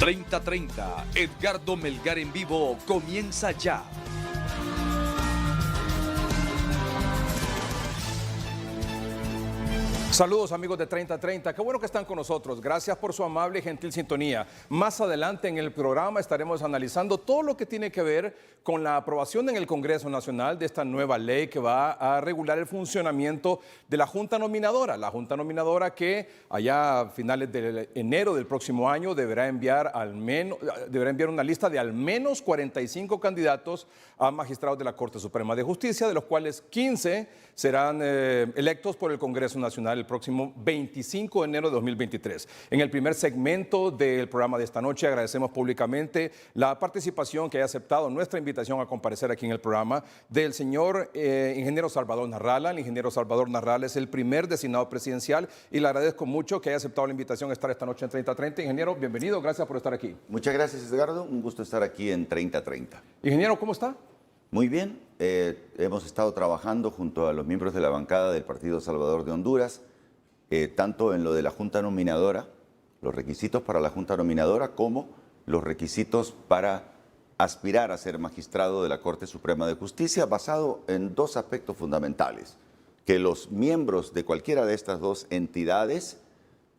3030, Edgardo Melgar en vivo comienza ya. Saludos amigos de 3030, qué bueno que están con nosotros, gracias por su amable y gentil sintonía. Más adelante en el programa estaremos analizando todo lo que tiene que ver con la aprobación en el Congreso Nacional de esta nueva ley que va a regular el funcionamiento de la Junta Nominadora. La Junta Nominadora que allá a finales de enero del próximo año deberá enviar una lista de al menos 45 candidatos a magistrados de la Corte Suprema de Justicia, de los cuales 15 serán electos por el Congreso Nacional el próximo 25 de enero de 2023. En el primer segmento del programa de esta noche agradecemos públicamente la participación que haya aceptado nuestra invitación a comparecer aquí en el programa del señor ingeniero Salvador Narrala. El ingeniero Salvador Narrala es el primer designado presidencial y le agradezco mucho que haya aceptado la invitación a estar esta noche en 3030. Ingeniero, bienvenido, gracias por estar aquí. Muchas gracias, Edgardo, un gusto estar aquí en 3030. Ingeniero, ¿cómo está? Muy bien, hemos estado trabajando junto a los miembros de la bancada del Partido Salvador de Honduras, tanto en lo de la Junta Nominadora, los requisitos para la Junta Nominadora, como los requisitos para aspirar a ser magistrado de la Corte Suprema de Justicia, basado en dos aspectos fundamentales: que los miembros de cualquiera de estas dos entidades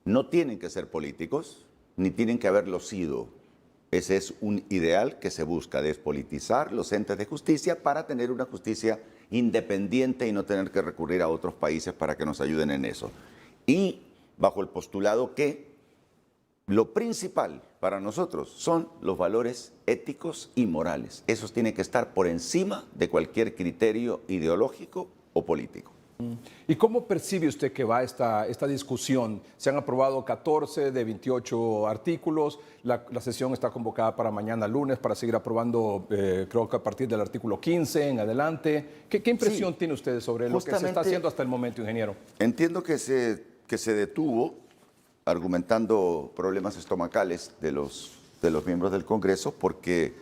no tienen que ser políticos, ni tienen que haberlo sido. Ese es un ideal que se busca, despolitizar los entes de justicia para tener una justicia independiente y no tener que recurrir a otros países para que nos ayuden en eso. Y bajo el postulado que lo principal para nosotros son los valores éticos y morales. Esos tienen que estar por encima de cualquier criterio ideológico o político. ¿Y cómo percibe usted que va esta discusión? Se han aprobado 14 de 28 artículos, la sesión está convocada para mañana lunes para seguir aprobando, creo que a partir del artículo 15 en adelante. ¿Qué impresión tiene usted sobre lo que se está haciendo hasta el momento, ingeniero? Entiendo que se detuvo argumentando problemas estomacales de los miembros del Congreso porque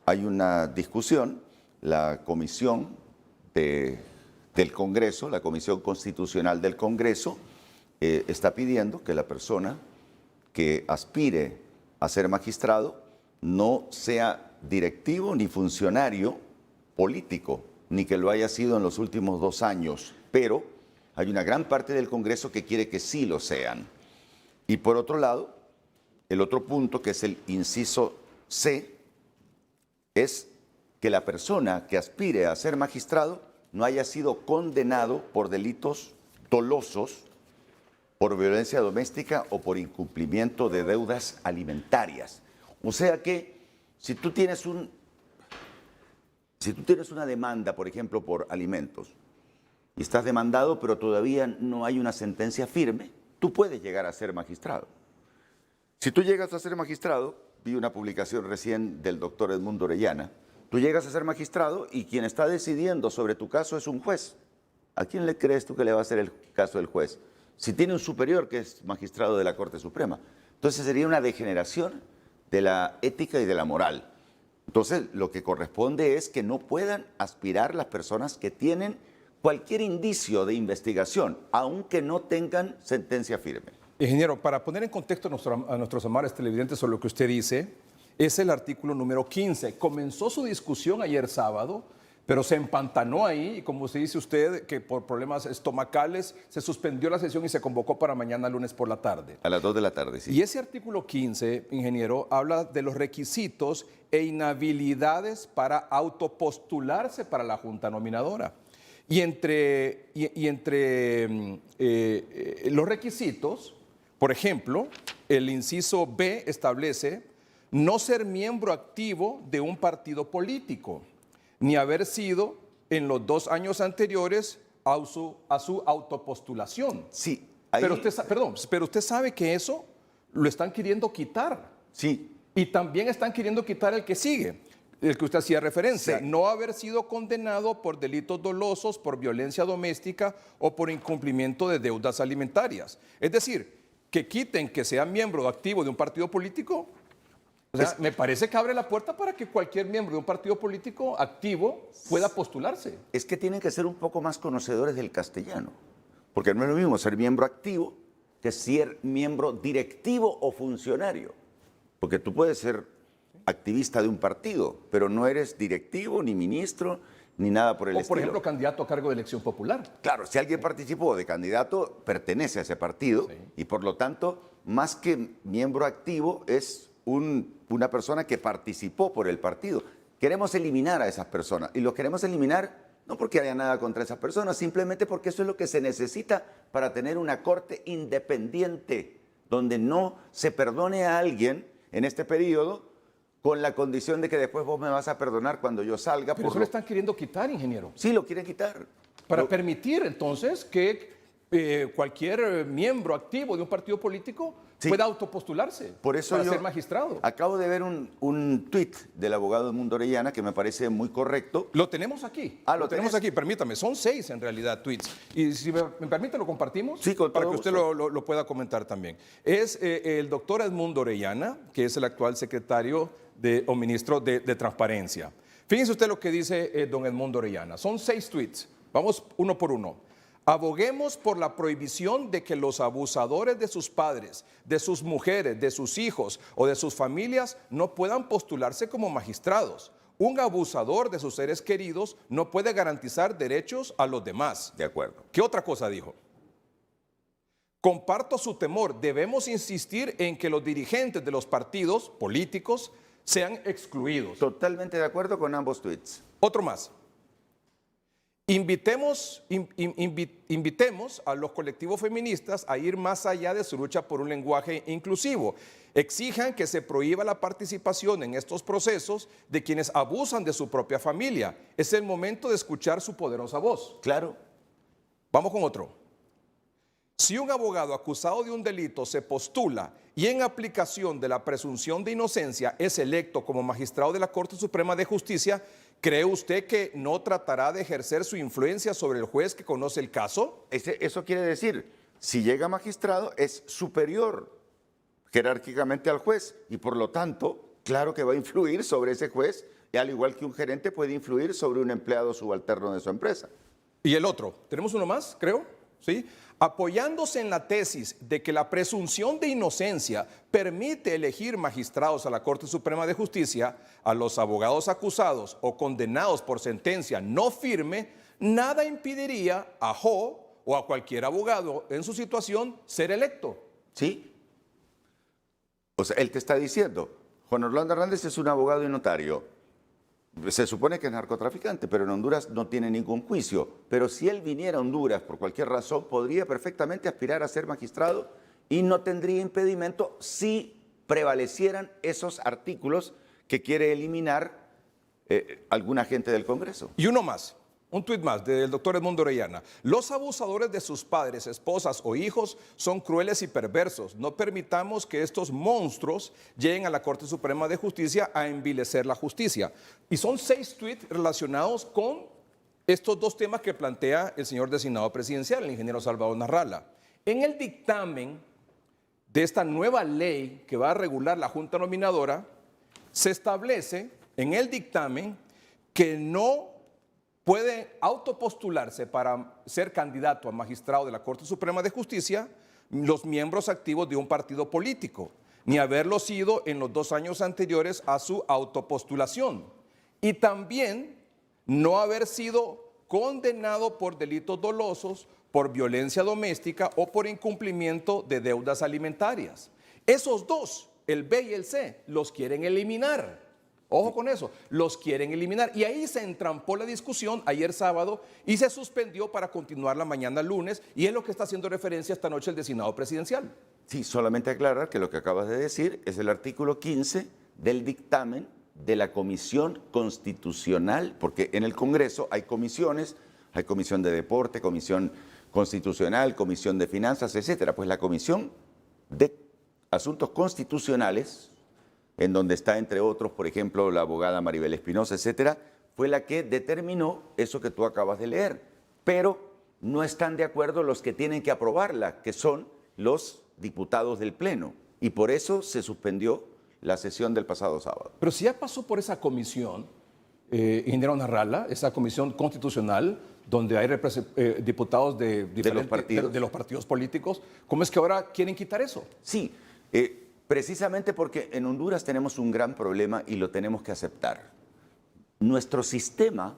hay una discusión, la comisión del Congreso, la Comisión Constitucional del Congreso, está pidiendo que la persona que aspire a ser magistrado no sea directivo ni funcionario político, ni que lo haya sido en los últimos 2 años, pero hay una gran parte del Congreso que quiere que sí lo sean. Y por otro lado, el otro punto, que es el inciso C, es que la persona que aspire a ser magistrado no haya sido condenado por delitos dolosos, por violencia doméstica o por incumplimiento de deudas alimentarias. O sea que si tú tienes una demanda, por ejemplo, por alimentos, y estás demandado pero todavía no hay una sentencia firme, tú puedes llegar a ser magistrado. Si tú llegas a ser magistrado, vi una publicación recién del doctor Edmundo Orellana, tú llegas a ser magistrado y quien está decidiendo sobre tu caso es un juez. ¿A quién le crees tú que le va a hacer el caso del juez? Si tiene un superior que es magistrado de la Corte Suprema. Entonces sería una degeneración de la ética y de la moral. Entonces lo que corresponde es que no puedan aspirar las personas que tienen cualquier indicio de investigación, aunque no tengan sentencia firme. Ingeniero, para poner en contexto a nuestros amables televidentes sobre lo que usted dice, es el artículo número 15. Comenzó su discusión ayer sábado, pero se empantanó ahí y como se dice usted, que por problemas estomacales se suspendió la sesión y se convocó para mañana lunes por la tarde. A las 2 de la tarde, sí. Y ese artículo 15, ingeniero, habla de los requisitos e inhabilidades para autopostularse para la Junta Nominadora. Y entre los requisitos, por ejemplo, el inciso B establece no ser miembro activo de un partido político, ni haber sido en los 2 años anteriores a su autopostulación. Sí. Pero usted sabe que eso lo están queriendo quitar. Sí. Y también están queriendo quitar el que sigue, el que usted hacía referencia, sí. No haber sido condenado por delitos dolosos, por violencia doméstica o por incumplimiento de deudas alimentarias. Es decir, que quiten que sea miembro activo de un partido político. O sea, me parece que abre la puerta para que cualquier miembro de un partido político activo pueda postularse. Es que tienen que ser un poco más conocedores del castellano, porque no es lo mismo ser miembro activo que ser miembro directivo o funcionario. Porque tú puedes ser activista de un partido, pero no eres directivo, ni ministro, ni nada por el estilo. O, por ejemplo, candidato a cargo de elección popular. Claro, si alguien participó de candidato, pertenece a ese partido y por lo tanto, más que miembro activo, es una persona que participó por el partido. Queremos eliminar a esas personas y los queremos eliminar no porque haya nada contra esas personas, simplemente porque eso es lo que se necesita para tener una corte independiente, donde no se perdone a alguien en este periodo con la condición de que después vos me vas a perdonar cuando yo salga. Pero eso lo están queriendo quitar, ingeniero. Sí, lo quieren quitar. Para permitir entonces que cualquier miembro activo de un partido político pueda autopostularse por eso para ser magistrado. Acabo de ver un tuit del abogado Edmundo Orellana que me parece muy correcto. Lo tenemos aquí. Ah, lo tenemos aquí, permítame. Son 6 en realidad tweets. Y si me permite, lo compartimos. Sí, con para todo que usted lo pueda comentar también. Es el doctor Edmundo Orellana, que es el actual secretario o ministro de Transparencia. Fíjense usted lo que dice don Edmundo Orellana. Son 6 tweets. Vamos uno por uno. Aboguemos por la prohibición de que los abusadores de sus padres, de sus mujeres, de sus hijos o de sus familias no puedan postularse como magistrados. Un abusador de sus seres queridos no puede garantizar derechos a los demás. De acuerdo. ¿Qué otra cosa dijo? Comparto su temor. Debemos insistir en que los dirigentes de los partidos políticos sean excluidos. Totalmente de acuerdo con ambos tweets. Otro más. Invitemos a los colectivos feministas a ir más allá de su lucha por un lenguaje inclusivo. Exijan que se prohíba la participación en estos procesos de quienes abusan de su propia familia. Es el momento de escuchar su poderosa voz. Claro. Vamos con otro. Si un abogado acusado de un delito se postula y en aplicación de la presunción de inocencia es electo como magistrado de la Corte Suprema de Justicia, ¿cree usted que no tratará de ejercer su influencia sobre el juez que conoce el caso? Eso quiere decir, si llega magistrado, es superior jerárquicamente al juez y por lo tanto, claro que va a influir sobre ese juez, y al igual que un gerente puede influir sobre un empleado subalterno de su empresa. Y el otro, tenemos uno más, creo, ¿sí? Apoyándose en la tesis de que la presunción de inocencia permite elegir magistrados a la Corte Suprema de Justicia, a los abogados acusados o condenados por sentencia no firme, nada impediría a Jo o a cualquier abogado en su situación ser electo. ¿Sí? O sea, él te está diciendo, Juan Orlando Hernández es un abogado y notario. Se supone que es narcotraficante, pero en Honduras no tiene ningún juicio. Pero si él viniera a Honduras por cualquier razón, podría perfectamente aspirar a ser magistrado y no tendría impedimento si prevalecieran esos artículos que quiere eliminar alguna gente del Congreso. Y uno más. Un tuit más del doctor Edmundo Orellana. Los abusadores de sus padres, esposas o hijos son crueles y perversos. No permitamos que estos monstruos lleguen a la Corte Suprema de Justicia a envilecer la justicia. Y son 6 tweets relacionados con estos 2 temas que plantea el señor designado presidencial, el ingeniero Salvador Narrala. En el dictamen de esta nueva ley que va a regular la Junta Nominadora, se establece en el dictamen que no puede autopostularse para ser candidato a magistrado de la Corte Suprema de Justicia los miembros activos de un partido político, ni haberlo sido en los 2 años anteriores a su autopostulación. Y también no haber sido condenado por delitos dolosos, por violencia doméstica o por incumplimiento de deudas alimentarias. Esos 2, el B y el C, los quieren eliminar. Ojo con eso, los quieren eliminar. Y ahí se entrampó la discusión ayer sábado y se suspendió para continuarla mañana lunes. Y es lo que está haciendo referencia esta noche el designado presidencial. Sí, solamente aclarar que lo que acabas de decir es el artículo 15 del dictamen de la Comisión Constitucional, porque en el Congreso hay comisiones, hay Comisión de Deporte, Comisión Constitucional, Comisión de Finanzas, etcétera. Pues la Comisión de Asuntos Constitucionales, en donde está, entre otros, por ejemplo, la abogada Maribel Espinosa, etcétera, fue la que determinó eso que tú acabas de leer. Pero no están de acuerdo los que tienen que aprobarla, que son los diputados del Pleno. Y por eso se suspendió la sesión del pasado sábado. Pero si ya pasó por esa comisión, ingeniero Narrala, esa comisión constitucional, donde hay diputados de los partidos políticos, ¿cómo es que ahora quieren quitar eso? Sí, Precisamente porque en Honduras tenemos un gran problema y lo tenemos que aceptar. Nuestro sistema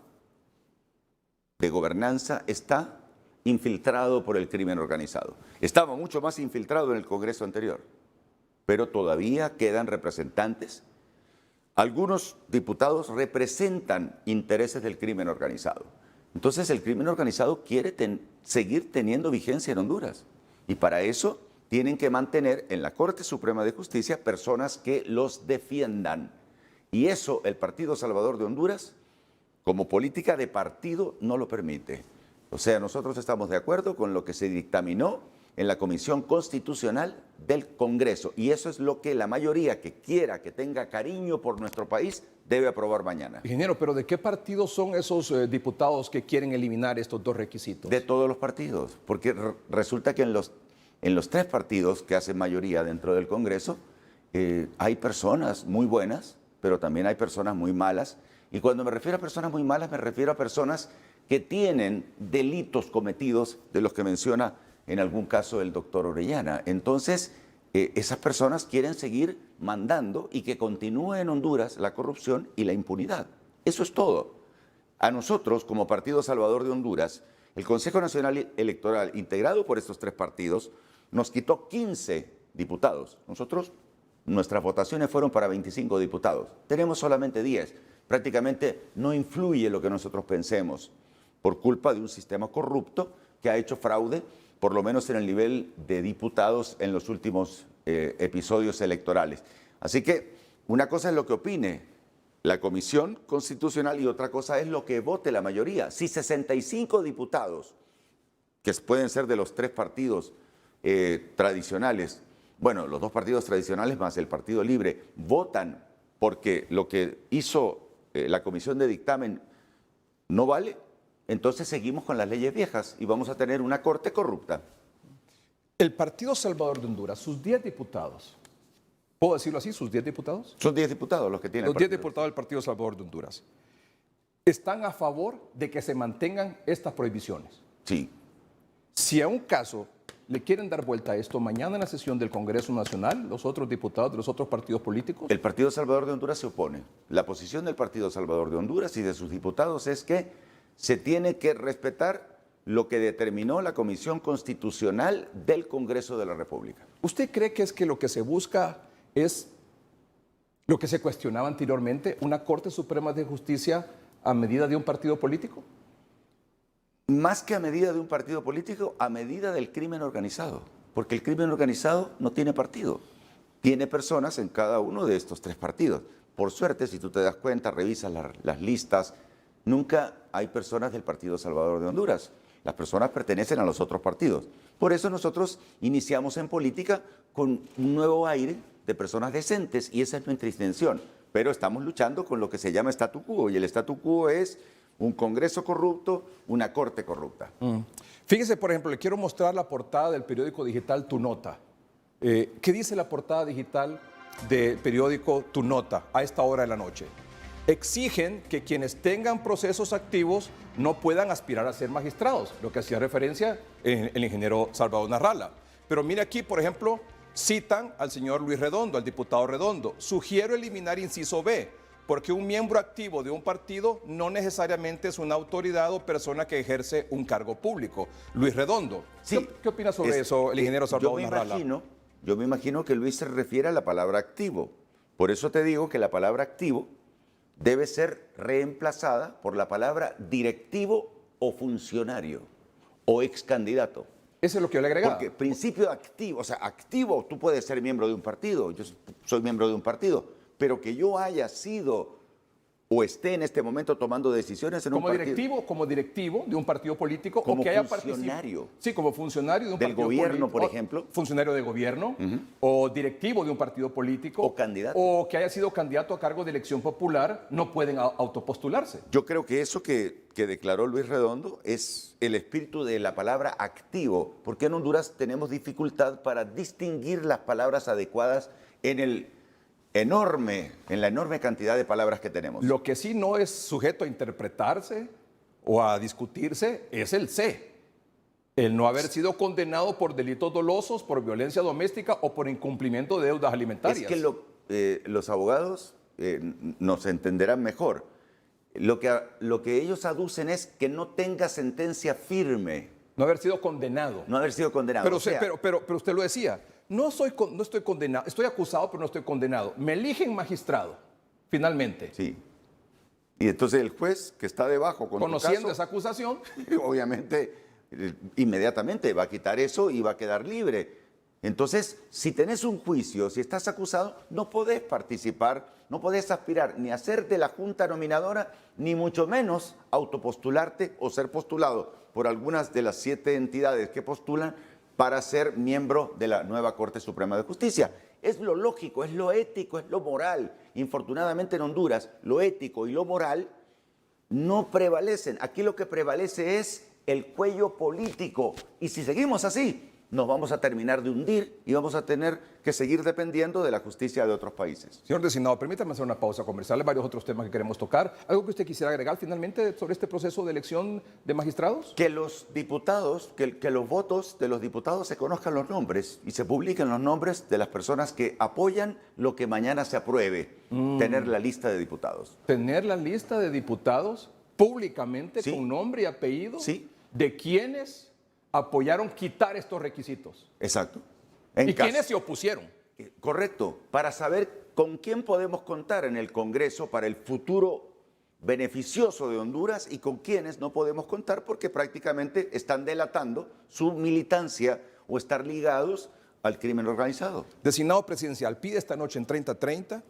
de gobernanza está infiltrado por el crimen organizado. Estaba mucho más infiltrado en el Congreso anterior, pero todavía quedan representantes. Algunos diputados representan intereses del crimen organizado. Entonces el crimen organizado quiere seguir teniendo vigencia en Honduras. Y para eso tienen que mantener en la Corte Suprema de Justicia personas que los defiendan. Y eso el Partido Salvador de Honduras, como política de partido, no lo permite. O sea, nosotros estamos de acuerdo con lo que se dictaminó en la Comisión Constitucional del Congreso. Y eso es lo que la mayoría que quiera, que tenga cariño por nuestro país, debe aprobar mañana. Ingeniero, pero ¿de qué partidos son esos diputados que quieren eliminar estos dos requisitos? De todos los partidos, porque resulta que en los tres partidos que hacen mayoría dentro del Congreso, hay personas muy buenas, pero también hay personas muy malas. Y cuando me refiero a personas muy malas, me refiero a personas que tienen delitos cometidos de los que menciona en algún caso el doctor Orellana. Entonces, esas personas quieren seguir mandando y que continúe en Honduras la corrupción y la impunidad. Eso es todo. A nosotros, como Partido Salvador de Honduras, el Consejo Nacional Electoral, integrado por estos tres partidos, nos quitó 15 diputados. Nuestras votaciones fueron para 25 diputados. Tenemos solamente 10. Prácticamente no influye lo que nosotros pensemos por culpa de un sistema corrupto que ha hecho fraude, por lo menos en el nivel de diputados en los últimos episodios electorales. Así que una cosa es lo que opine la Comisión Constitucional y otra cosa es lo que vote la mayoría. Si 65 diputados, que pueden ser de los tres partidos tradicionales, bueno, los dos partidos tradicionales más el Partido Libre, votan porque lo que hizo la Comisión de Dictamen no vale, entonces seguimos con las leyes viejas y vamos a tener una corte corrupta. El Partido Salvador de Honduras, sus 10 diputados, ¿puedo decirlo así, sus 10 diputados? Son 10 diputados los que tienen. Los 10 diputados del Partido Salvador de Honduras. ¿Están a favor de que se mantengan estas prohibiciones? Sí. Si a un caso le quieren dar vuelta a esto mañana en la sesión del Congreso Nacional, los otros diputados de los otros partidos políticos. El Partido Salvador de Honduras se opone. La posición del Partido Salvador de Honduras y de sus diputados es que se tiene que respetar lo que determinó la Comisión Constitucional del Congreso de la República. ¿Usted cree que es que lo que se busca es lo que se cuestionaba anteriormente, una Corte Suprema de Justicia a medida de un partido político? Más que a medida de un partido político, a medida del crimen organizado. Porque el crimen organizado no tiene partido. Tiene personas en cada uno de estos tres partidos. Por suerte, si tú te das cuenta, revisas las listas, nunca hay personas del Partido Salvador de Honduras. Las personas pertenecen a los otros partidos. Por eso nosotros iniciamos en política con un nuevo aire de personas decentes y esa es nuestra intención. Pero estamos luchando con lo que se llama statu quo y el statu quo es un Congreso corrupto, una Corte corrupta. Fíjese, por ejemplo, le quiero mostrar la portada del periódico digital Tu Nota. ¿Qué dice la portada digital del periódico Tu Nota a esta hora de la noche? Exigen que quienes tengan procesos activos no puedan aspirar a ser magistrados, lo que hacía referencia el ingeniero Salvador Narrala. Pero mire aquí, por ejemplo, citan al señor Luis Redondo, al diputado Redondo. Sugiero eliminar inciso B, porque un miembro activo de un partido no necesariamente es una autoridad o persona que ejerce un cargo público. Luis Redondo, Sí, ¿qué opina sobre eso el ingeniero Salvador Narrala? Yo me imagino que Luis se refiere a la palabra activo. Por eso te digo que la palabra activo debe ser reemplazada por la palabra directivo o funcionario o ex candidato. Eso es lo que yo le agregaba. Porque principio activo, o sea, activo, tú puedes ser miembro de un partido, yo soy miembro de un partido, pero que yo haya sido o esté en este momento tomando decisiones en un partido. Como directivo de un partido político. Como o que haya funcionario. Sí, como funcionario de un Del partido gobierno, político. por ejemplo. Funcionario de gobierno, o directivo de un partido político. O candidato. O que haya sido candidato a cargo de elección popular, no pueden autopostularse. Yo creo que eso que declaró Luis Redondo es el espíritu de la palabra activo, porque en Honduras tenemos dificultad para distinguir las palabras adecuadas en la enorme cantidad de palabras que tenemos. Lo que sí no es sujeto a interpretarse o a discutirse es el C. El no haber sido condenado por delitos dolosos, por violencia doméstica o por incumplimiento de deudas alimentarias. Es que los abogados nos entenderán mejor. Lo que ellos aducen es que no tenga sentencia firme. No haber sido condenado. No haber sido condenado. Pero usted lo decía, no estoy condenado, estoy acusado pero no estoy condenado. Me eligen magistrado, finalmente. Sí. Y entonces el juez que está debajo con conociendo esa acusación, obviamente inmediatamente va a quitar eso y va a quedar libre. Entonces, si tenés un juicio, si estás acusado, no podés participar, no podés aspirar ni a ser de la junta nominadora, ni mucho menos autopostularte o ser postulado por algunas de las 7 entidades que postulan para ser miembro de la nueva Corte Suprema de Justicia. Es lo lógico, es lo ético, es lo moral. Infortunadamente en Honduras, lo ético y lo moral no prevalecen. Aquí lo que prevalece es el cuello político. Y si seguimos así, nos vamos a terminar de hundir y vamos a tener que seguir dependiendo de la justicia de otros países. Señor designado, permítame hacer una pausa comercial. Hay varios otros temas que queremos tocar. ¿Algo que usted quisiera agregar finalmente sobre este proceso de elección de magistrados? Que los diputados, que los votos de los diputados se conozcan los nombres y se publiquen los nombres de las personas que apoyan lo que mañana se apruebe, tener la lista de diputados. Tener la lista de diputados públicamente, sí, con nombre y apellido, sí, de quienes apoyaron quitar estos requisitos. Exacto. ¿Y quiénes se opusieron? Correcto, para saber con quién podemos contar en el Congreso para el futuro beneficioso de Honduras y con quiénes no podemos contar porque prácticamente están delatando su militancia o estar ligados al crimen organizado. Designado presidencial, pide esta noche en 30:30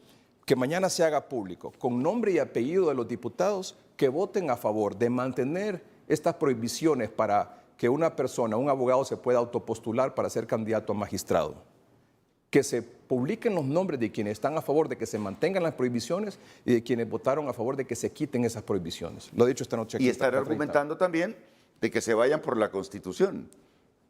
que mañana se haga público, con nombre y apellido de los diputados que voten a favor de mantener estas prohibiciones para que una persona, un abogado, se pueda autopostular para ser candidato a magistrado. Que se publiquen los nombres de quienes están a favor de que se mantengan las prohibiciones y de quienes votaron a favor de que se quiten esas prohibiciones. Lo he dicho esta noche aquí. Y estar argumentando también de que se vayan por la Constitución,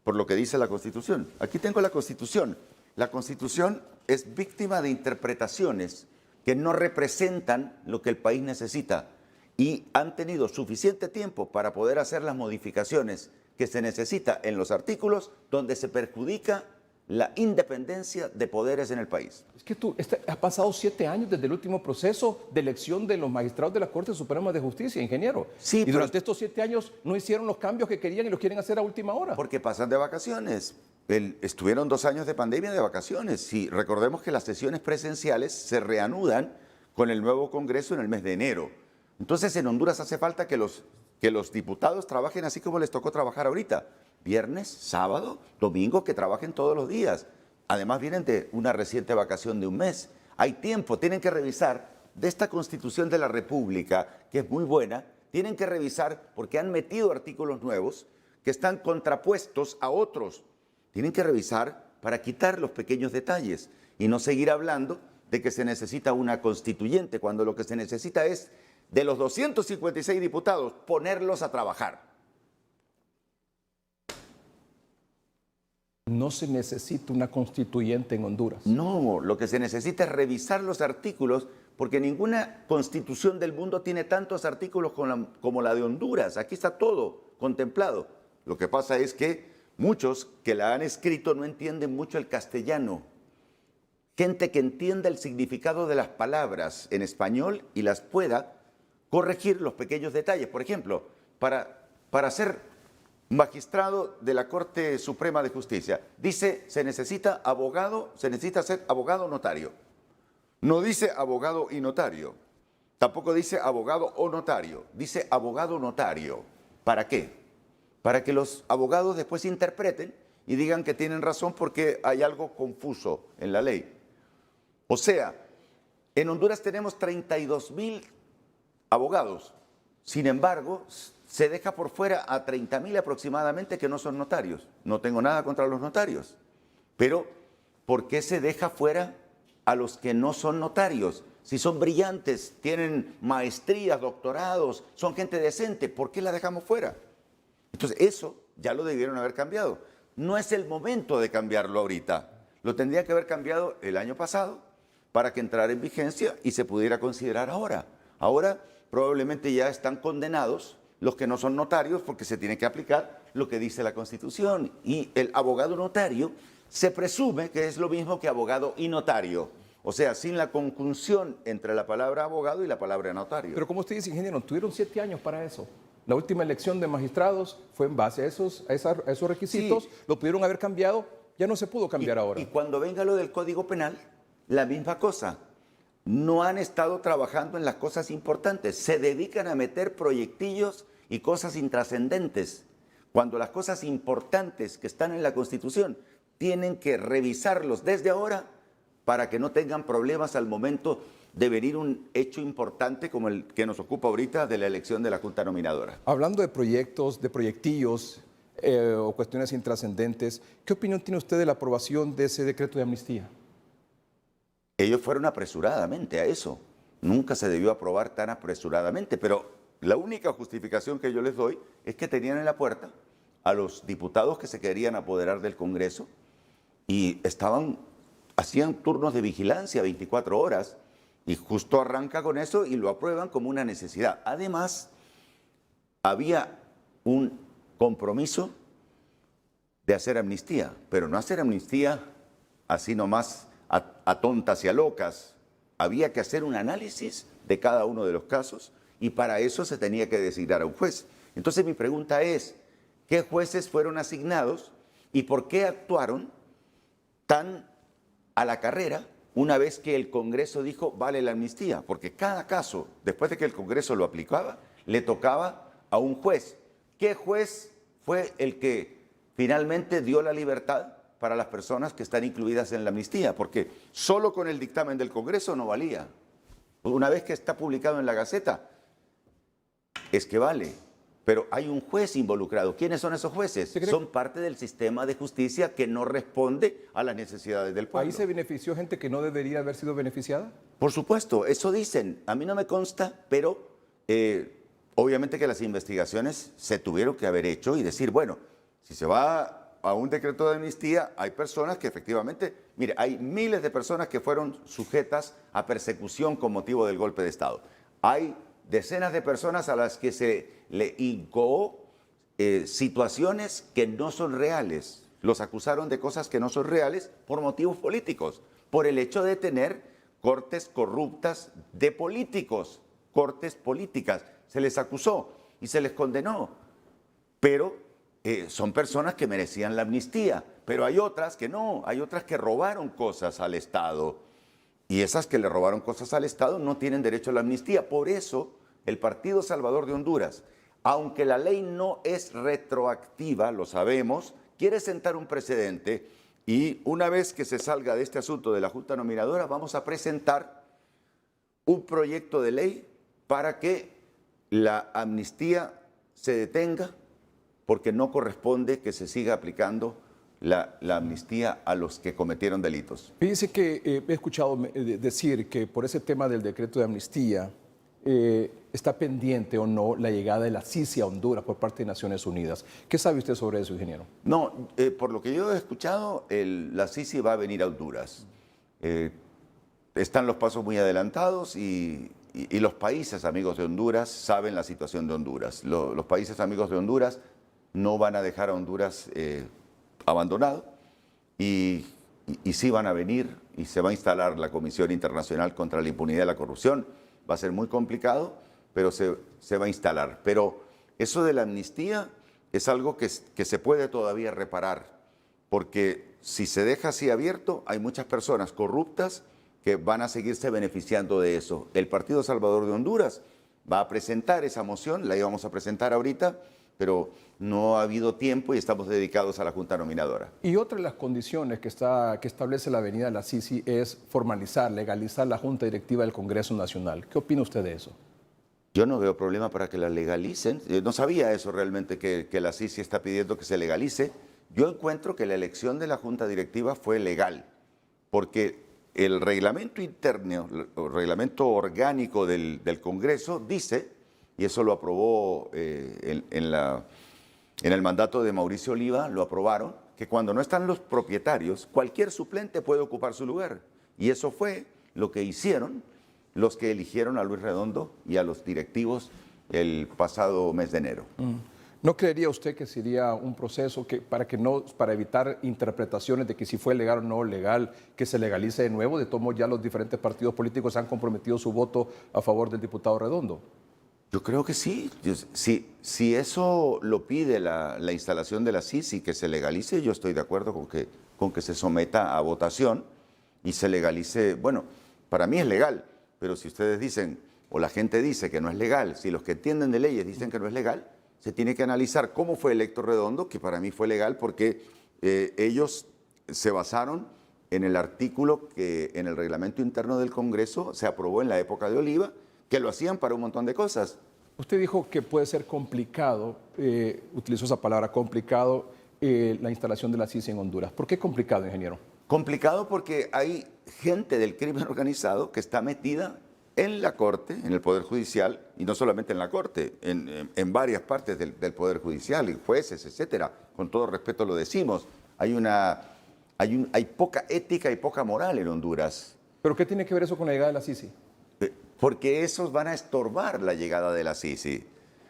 por lo que dice la Constitución. Aquí tengo la Constitución. La Constitución es víctima de interpretaciones que no representan lo que el país necesita y han tenido suficiente tiempo para poder hacer las modificaciones que se necesita en los artículos donde se perjudica la independencia de poderes en el país. Es que ha pasado 7 años desde el último proceso de elección de los magistrados de la Corte Suprema de Justicia, ingeniero. Sí, y durante estos 7 años no hicieron los cambios que querían y los quieren hacer a última hora. Porque pasan de vacaciones. Estuvieron 2 años de pandemia de vacaciones. Y recordemos que las sesiones presenciales se reanudan con el nuevo Congreso en el mes de enero. Entonces en Honduras hace falta que los diputados trabajen así como les tocó trabajar ahorita. Viernes, sábado, domingo, que trabajen todos los días. Además vienen de una reciente vacación de un mes. Hay tiempo, tienen que revisar de esta Constitución de la República, que es muy buena, tienen que revisar porque han metido artículos nuevos que están contrapuestos a otros. Tienen que revisar para quitar los pequeños detalles y no seguir hablando de que se necesita una constituyente, cuando lo que se necesita es, de los 256 diputados, ponerlos a trabajar. No se necesita una constituyente en Honduras. No, lo que se necesita es revisar los artículos, porque ninguna constitución del mundo tiene tantos artículos como la de Honduras. Aquí está todo contemplado. Lo que pasa es que muchos que la han escrito no entienden mucho el castellano. Gente que entienda el significado de las palabras en español y las pueda corregir los pequeños detalles. Por ejemplo, para ser magistrado de la Corte Suprema de Justicia, dice se necesita ser abogado notario. No dice abogado y notario. Tampoco dice abogado o notario. Dice abogado notario. ¿Para qué? Para que los abogados después interpreten y digan que tienen razón porque hay algo confuso en la ley. O sea, en Honduras tenemos 32,000 abogados. Sin embargo, se deja por fuera a 30,000 aproximadamente que no son notarios. No tengo nada contra los notarios. Pero, ¿por qué se deja fuera a los que no son notarios? Si son brillantes, tienen maestrías, doctorados, son gente decente, ¿por qué la dejamos fuera? Entonces, eso ya lo debieron haber cambiado. No es el momento de cambiarlo ahorita. Lo tendría que haber cambiado el año pasado para que entrara en vigencia y se pudiera considerar ahora. Ahora probablemente ya están condenados los que no son notarios porque se tiene que aplicar lo que dice la Constitución. Y el abogado notario se presume que es lo mismo que abogado y notario. O sea, sin la conjunción entre la palabra abogado y la palabra notario. Pero como usted dice, ingeniero, tuvieron 7 años para eso. La última elección de magistrados fue en base a esos requisitos, Sí. lo pudieron haber cambiado, ya no se pudo cambiar ahora. Y cuando venga lo del Código Penal, la misma cosa. No han estado trabajando en las cosas importantes, se dedican a meter proyectillos y cosas intrascendentes, cuando las cosas importantes que están en la Constitución tienen que revisarlos desde ahora para que no tengan problemas al momento de venir un hecho importante como el que nos ocupa ahorita de la elección de la Junta Nominadora. Hablando de proyectos, de proyectillos o cuestiones intrascendentes, ¿qué opinión tiene usted de la aprobación de ese decreto de amnistía? Ellos fueron apresuradamente a eso. Nunca se debió aprobar tan apresuradamente, pero la única justificación que yo les doy es que tenían en la puerta a los diputados que se querían apoderar del Congreso y hacían turnos de vigilancia 24 horas y justo arranca con eso y lo aprueban como una necesidad. Además, había un compromiso de hacer amnistía, pero no hacer amnistía así nomás a tontas y a locas. Había que hacer un análisis de cada uno de los casos y para eso se tenía que designar a un juez. Entonces mi pregunta es, ¿qué jueces fueron asignados y por qué actuaron tan a la carrera una vez que el Congreso dijo vale la amnistía? Porque cada caso, después de que el Congreso lo aplicaba, le tocaba a un juez. ¿Qué juez fue el que finalmente dio la libertad para las personas que están incluidas en la amnistía? Porque solo con el dictamen del Congreso no valía. Una vez que está publicado en la Gaceta, es que vale. Pero hay un juez involucrado. ¿Quiénes son esos jueces? Son parte del sistema de justicia que no responde a las necesidades del pueblo. ¿Ahí se benefició gente que no debería haber sido beneficiada? Por supuesto, eso dicen. A mí no me consta, pero obviamente que las investigaciones se tuvieron que haber hecho y decir, bueno, si se va a un decreto de amnistía, hay personas que efectivamente, mire, hay miles de personas que fueron sujetas a persecución con motivo del golpe de Estado. Hay decenas de personas a las que se le incoó situaciones que no son reales. Los acusaron de cosas que no son reales por motivos políticos, por el hecho de tener cortes corruptas de políticos, cortes políticas. Se les acusó y se les condenó, pero son personas que merecían la amnistía, pero hay otras que no, hay otras que robaron cosas al Estado y esas que le robaron cosas al Estado no tienen derecho a la amnistía. Por eso el Partido Salvador de Honduras, aunque la ley no es retroactiva, lo sabemos, quiere sentar un precedente y una vez que se salga de este asunto de la Junta Nominadora vamos a presentar un proyecto de ley para que la amnistía se detenga porque no corresponde que se siga aplicando la amnistía a los que cometieron delitos. Fíjese que he escuchado decir que por ese tema del decreto de amnistía está pendiente o no la llegada de la CICI a Honduras por parte de Naciones Unidas. ¿Qué sabe usted sobre eso, ingeniero? No, por lo que yo he escuchado, la CICI va a venir a Honduras. Están los pasos muy adelantados y los países amigos de Honduras saben la situación de Honduras. Los países amigos de Honduras no van a dejar a Honduras abandonado y sí van a venir y se va a instalar la Comisión Internacional contra la Impunidad y la Corrupción. Va a ser muy complicado, pero se va a instalar. Pero eso de la amnistía es algo que se puede todavía reparar, porque si se deja así abierto, hay muchas personas corruptas que van a seguirse beneficiando de eso. El Partido Salvador de Honduras va a presentar esa moción, la íbamos a presentar ahorita, pero no ha habido tiempo y estamos dedicados a la Junta Nominadora. Y otra de las condiciones que establece la venida de la CICI es formalizar, legalizar la Junta Directiva del Congreso Nacional. ¿Qué opina usted de eso? Yo no veo problema para que la legalicen. No sabía eso realmente, que la CICI está pidiendo que se legalice. Yo encuentro que la elección de la Junta Directiva fue legal, porque el reglamento interno, el reglamento orgánico del Congreso dice, y eso lo aprobó en el mandato de Mauricio Oliva, lo aprobaron, que cuando no están los propietarios, cualquier suplente puede ocupar su lugar. Y eso fue lo que hicieron los que eligieron a Luis Redondo y a los directivos el pasado mes de enero. ¿No creería usted que sería un proceso para evitar interpretaciones de que si fue legal o no legal, que se legalice de nuevo? De todos modos, ya los diferentes partidos políticos han comprometido su voto a favor del diputado Redondo. Yo creo que sí. Si eso lo pide la instalación de la CICI, que se legalice, yo estoy de acuerdo con que se someta a votación y se legalice. Bueno, para mí es legal, pero si ustedes dicen, o la gente dice que no es legal, si los que entienden de leyes dicen que no es legal, se tiene que analizar cómo fue electo Redondo, que para mí fue legal porque ellos se basaron en el artículo que en el reglamento interno del Congreso se aprobó en la época de Oliva, que lo hacían para un montón de cosas. Usted dijo que puede ser complicado, utilizó esa palabra, complicado, la instalación de la CICI en Honduras. ¿Por qué complicado, ingeniero? Complicado porque hay gente del crimen organizado que está metida en la Corte, en el Poder Judicial, y no solamente en la Corte, en varias partes del Poder Judicial, y jueces, etcétera. Con todo respeto lo decimos. Hay poca ética y poca moral en Honduras. ¿Pero qué tiene que ver eso con la llegada de la CICI? Porque esos van a estorbar la llegada de la CICI.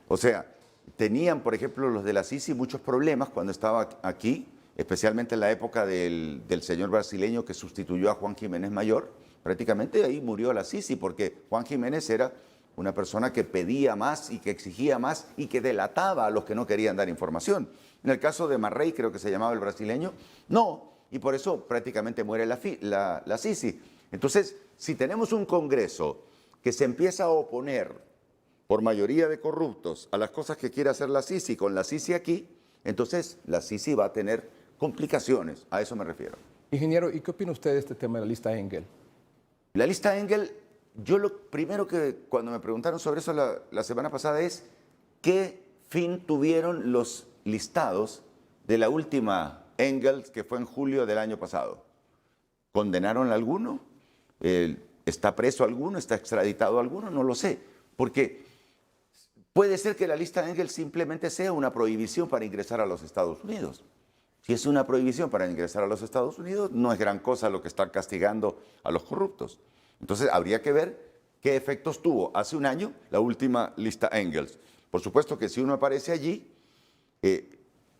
O sea, tenían, por ejemplo, los de la CICI muchos problemas cuando estaba aquí, especialmente en la época del señor brasileño que sustituyó a Juan Jiménez Mayor. Prácticamente ahí murió la CICI porque Juan Jiménez era una persona que pedía más y que exigía más y que delataba a los que no querían dar información. En el caso de Marrey, creo que se llamaba el brasileño, no, y por eso prácticamente muere la CICI. Entonces, si tenemos un Congreso que se empieza a oponer por mayoría de corruptos a las cosas que quiere hacer la CICI con la CICI aquí, entonces la CICI va a tener complicaciones, a eso me refiero. Ingeniero, ¿y qué opina usted de este tema de la lista Engel? La lista Engel, yo lo primero que cuando me preguntaron sobre eso la semana pasada es ¿qué fin tuvieron los listados de la última Engel que fue en julio del año pasado? ¿Condenaron a alguno? ¿Está preso alguno? ¿Está extraditado alguno? No lo sé, porque puede ser que la lista Engel simplemente sea una prohibición para ingresar a los Estados Unidos. Si es una prohibición para ingresar a los Estados Unidos, no es gran cosa lo que está castigando a los corruptos. Entonces, habría que ver qué efectos tuvo hace un año la última lista Engels. Por supuesto que si uno aparece allí,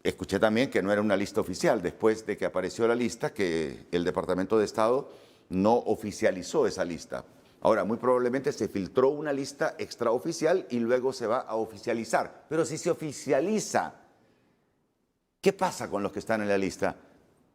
escuché también que no era una lista oficial, después de que apareció la lista, que el Departamento de Estado no oficializó esa lista. Ahora, muy probablemente se filtró una lista extraoficial y luego se va a oficializar. Pero si se oficializa, ¿qué pasa con los que están en la lista?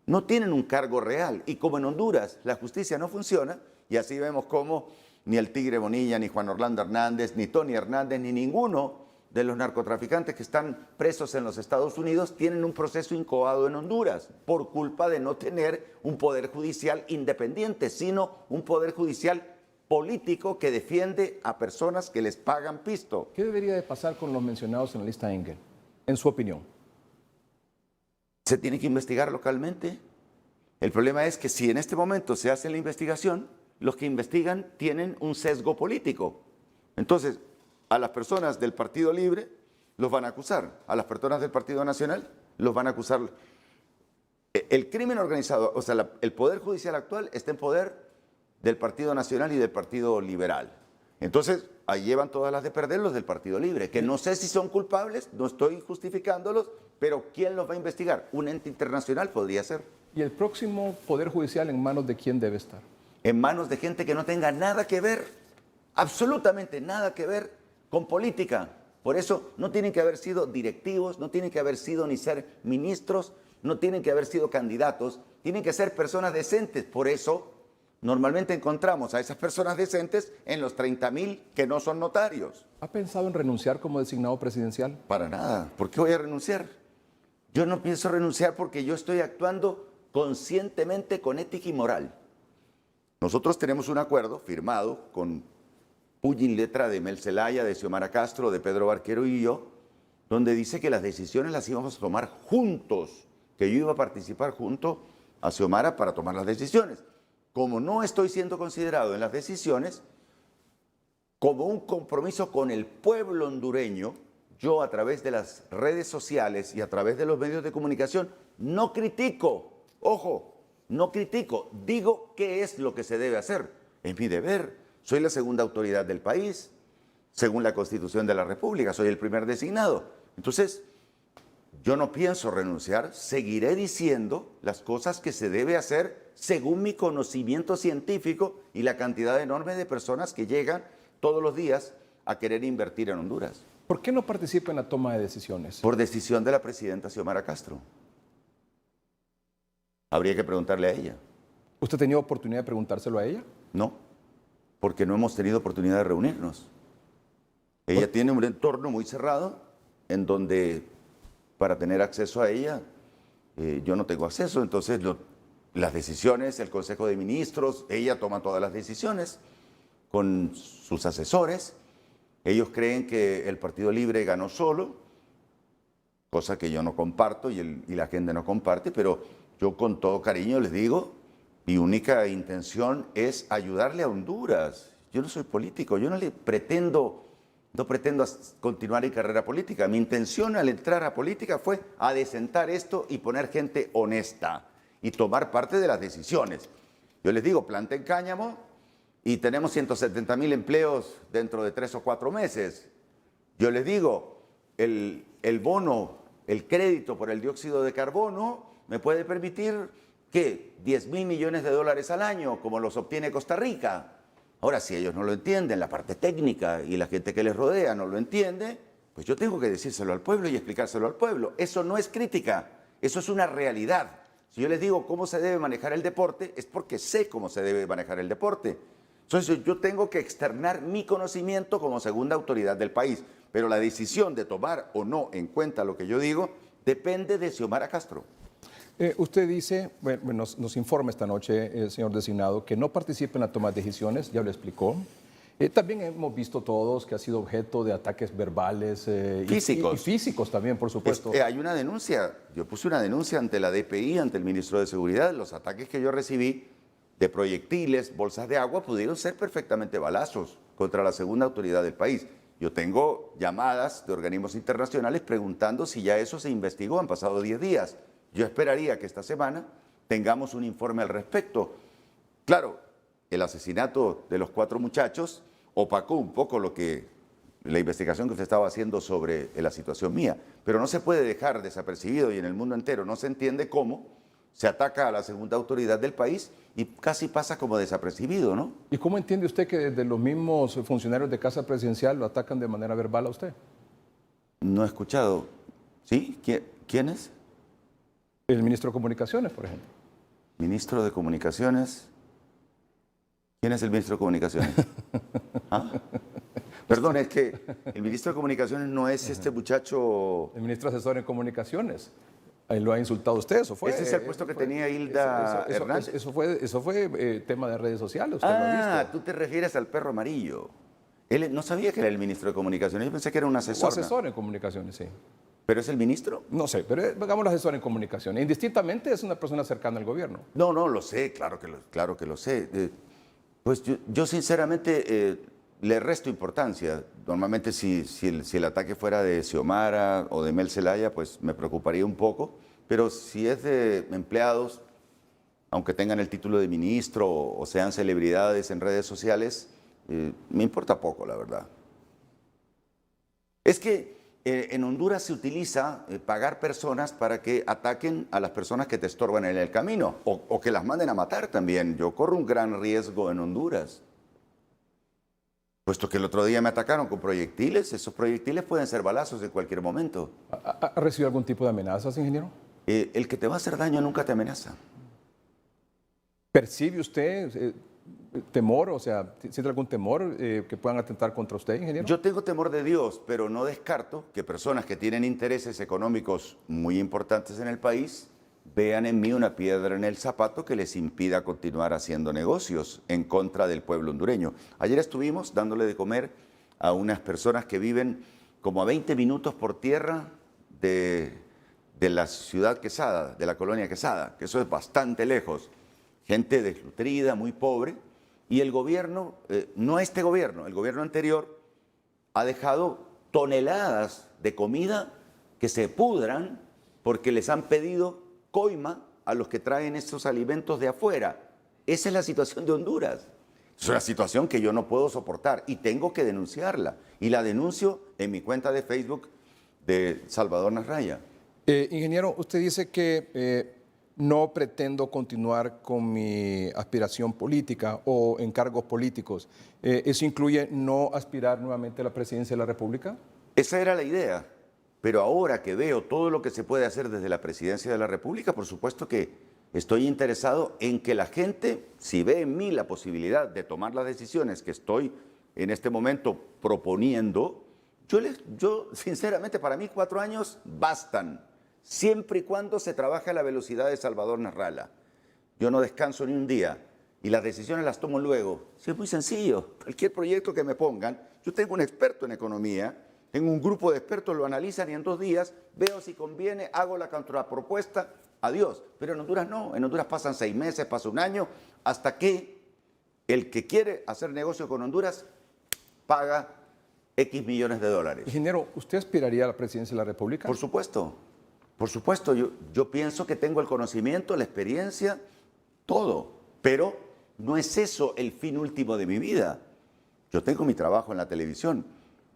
No tienen un cargo real. Y como en Honduras la justicia no funciona, y así vemos cómo ni el Tigre Bonilla, ni Juan Orlando Hernández, ni Tony Hernández, ni ninguno de los narcotraficantes que están presos en los Estados Unidos tienen un proceso incoado en Honduras por culpa de no tener un poder judicial independiente, sino un poder judicial político que defiende a personas que les pagan pisto. ¿Qué debería de pasar con los mencionados en la lista Engel, en su opinión? Se tiene que investigar localmente. El problema es que si en este momento se hace la investigación, los que investigan tienen un sesgo político. Entonces, a las personas del Partido Libre los van a acusar, a las personas del Partido Nacional los van a acusar. El crimen organizado, o sea, el Poder Judicial actual está en poder del Partido Nacional y del Partido Liberal. Entonces, ahí llevan todas las de perder los del Partido Libre, que no sé si son culpables, no estoy justificándolos, pero ¿quién los va a investigar? Un ente internacional podría ser. ¿Y el próximo Poder Judicial en manos de quién debe estar? En manos de gente que no tenga nada que ver, absolutamente nada que ver con política. Por eso no tienen que haber sido directivos, no tienen que haber sido ni ser ministros, no tienen que haber sido candidatos, tienen que ser personas decentes. Por eso normalmente encontramos a esas personas decentes en los 30,000 que no son notarios. ¿Ha pensado en renunciar como designado presidencial? Para nada. ¿Por qué voy a renunciar? Yo no pienso renunciar porque yo estoy actuando conscientemente con ética y moral. Nosotros tenemos un acuerdo firmado con puño y letra de Mel Zelaya, de Xiomara Castro, de Pedro Barquero y yo, donde dice que las decisiones las íbamos a tomar juntos, que yo iba a participar junto a Xiomara para tomar las decisiones. Como no estoy siendo considerado en las decisiones, como un compromiso con el pueblo hondureño, yo a través de las redes sociales y a través de los medios de comunicación no critico, ojo, no critico, digo qué es lo que se debe hacer. Es mi deber, soy la segunda autoridad del país, según la Constitución de la República, soy el primer designado. Entonces, yo no pienso renunciar, seguiré diciendo las cosas que se debe hacer según mi conocimiento científico y la cantidad enorme de personas que llegan todos los días a querer invertir en Honduras. ¿Por qué no participa en la toma de decisiones? Por decisión de la presidenta Xiomara Castro. Habría que preguntarle a ella. ¿Usted ha tenido oportunidad de preguntárselo a ella? No, porque no hemos tenido oportunidad de reunirnos. Ella tiene un entorno muy cerrado en donde para tener acceso a ella yo no tengo acceso. Entonces las decisiones, el Consejo de Ministros, ella toma todas las decisiones con sus asesores. Ellos creen que el Partido Libre ganó solo, cosa que yo no comparto y la gente no comparte, pero yo con todo cariño les digo, mi única intención es ayudarle a Honduras. Yo no soy político, yo no pretendo continuar en carrera política. Mi intención al entrar a política fue adecentar esto y poner gente honesta y tomar parte de las decisiones. Yo les digo, planten cáñamo y tenemos 170,000 empleos dentro de 3 o 4 meses. Yo les digo, el bono, el crédito por el dióxido de carbono me puede permitir que 10,000 millones de dólares al año, como los obtiene Costa Rica. Ahora, si ellos no lo entienden, la parte técnica y la gente que les rodea no lo entiende, pues yo tengo que decírselo al pueblo y explicárselo al pueblo. Eso no es crítica, eso es una realidad. Si yo les digo cómo se debe manejar el deporte, es porque sé cómo se debe manejar el deporte. Entonces yo tengo que externar mi conocimiento como segunda autoridad del país, pero la decisión de tomar o no en cuenta lo que yo digo depende de Xiomara Castro. Usted dice, bueno, nos informa esta noche, señor designado, que no participa en la toma de decisiones, ya lo explicó. También hemos visto todos que ha sido objeto de ataques verbales físicos. Y físicos también, por supuesto. Hay una denuncia, yo puse una denuncia ante la DPI, ante el ministro de Seguridad. Los ataques que yo recibí de proyectiles, bolsas de agua, pudieron ser perfectamente balazos contra la segunda autoridad del país. Yo tengo llamadas de organismos internacionales preguntando si ya eso se investigó, han pasado 10 días. Yo esperaría que esta semana tengamos un informe al respecto. Claro, el asesinato de los 4 muchachos opacó un poco la investigación que usted estaba haciendo sobre la situación mía, pero no se puede dejar desapercibido y en el mundo entero no se entiende cómo se ataca a la segunda autoridad del país y casi pasa como desapercibido, ¿no? ¿Y cómo entiende usted que desde los mismos funcionarios de Casa Presidencial lo atacan de manera verbal a usted? No he escuchado. ¿Sí? ¿Quién es? El ministro de Comunicaciones, por ejemplo. ¿Ministro de Comunicaciones? ¿Quién es el ministro de Comunicaciones? ¿Ah? Perdón, es que el ministro de Comunicaciones no es este muchacho... El ministro asesor en Comunicaciones. Ahí lo ha insultado usted, eso fue. Ese es el puesto que tenía Hilda Hernández. Eso fue tema de redes sociales, usted lo ha visto. Tú te refieres al perro amarillo. Él no sabía que era el ministro de Comunicaciones, yo pensé que era un asesor. Un asesor en Comunicaciones, sí. ¿Pero es el ministro? No sé, pero hagámoslo asesor en Comunicaciones. Indistintamente es una persona cercana al gobierno. No, lo sé, claro que lo sé. Pues yo sinceramente le resto importancia. Normalmente si el ataque fuera de Xiomara o de Mel Zelaya, pues me preocuparía un poco. Pero si es de empleados, aunque tengan el título de ministro o sean celebridades en redes sociales, me importa poco, la verdad. Es que en Honduras se utiliza pagar personas para que ataquen a las personas que te estorban en el camino o que las manden a matar también. Yo corro un gran riesgo en Honduras. Puesto que el otro día me atacaron con proyectiles, esos proyectiles pueden ser balazos en cualquier momento. ¿Ha recibido algún tipo de amenazas, ingeniero? El que te va a hacer daño nunca te amenaza. ¿Percibe usted temor, o sea, siente algún temor que puedan atentar contra usted, ingeniero? Yo tengo temor de Dios, pero no descarto que personas que tienen intereses económicos muy importantes en el país vean en mí una piedra en el zapato que les impida continuar haciendo negocios en contra del pueblo hondureño. Ayer estuvimos dándole de comer a unas personas que viven como a 20 minutos por tierra de la ciudad Quesada, de la colonia Quesada, que eso es bastante lejos. Gente desnutrida, muy pobre. Y el gobierno, no este gobierno, el gobierno anterior, ha dejado toneladas de comida que se pudran porque les han pedido coima a los que traen estos alimentos de afuera. Esa es la situación de Honduras. Es una situación que yo no puedo soportar y tengo que denunciarla. Y la denuncio en mi cuenta de Facebook de Salvador Nasralla. Ingeniero, usted dice que no pretendo continuar con mi aspiración política o en cargos políticos. ¿Eso incluye no aspirar nuevamente a la presidencia de la República? Esa era la idea, pero ahora que veo todo lo que se puede hacer desde la presidencia de la República, por supuesto que estoy interesado en que la gente, si ve en mí la posibilidad de tomar las decisiones que estoy en este momento proponiendo, yo sinceramente, para mí 4 años bastan, siempre y cuando se trabaje a la velocidad de Salvador Narrala. Yo no descanso ni un día y las decisiones las tomo luego. Sí, es muy sencillo. Cualquier proyecto que me pongan, yo tengo un experto en economía, tengo un grupo de expertos, lo analizan y en 2 días veo si conviene, hago la contrapropuesta, adiós. Pero en Honduras no, en Honduras pasan 6 meses, pasa un año, hasta que el que quiere hacer negocio con Honduras paga X millones de dólares. Ingeniero, ¿usted aspiraría a la presidencia de la República? Por supuesto, yo pienso que tengo el conocimiento, la experiencia, todo, pero no es eso el fin último de mi vida. Yo tengo mi trabajo en la televisión.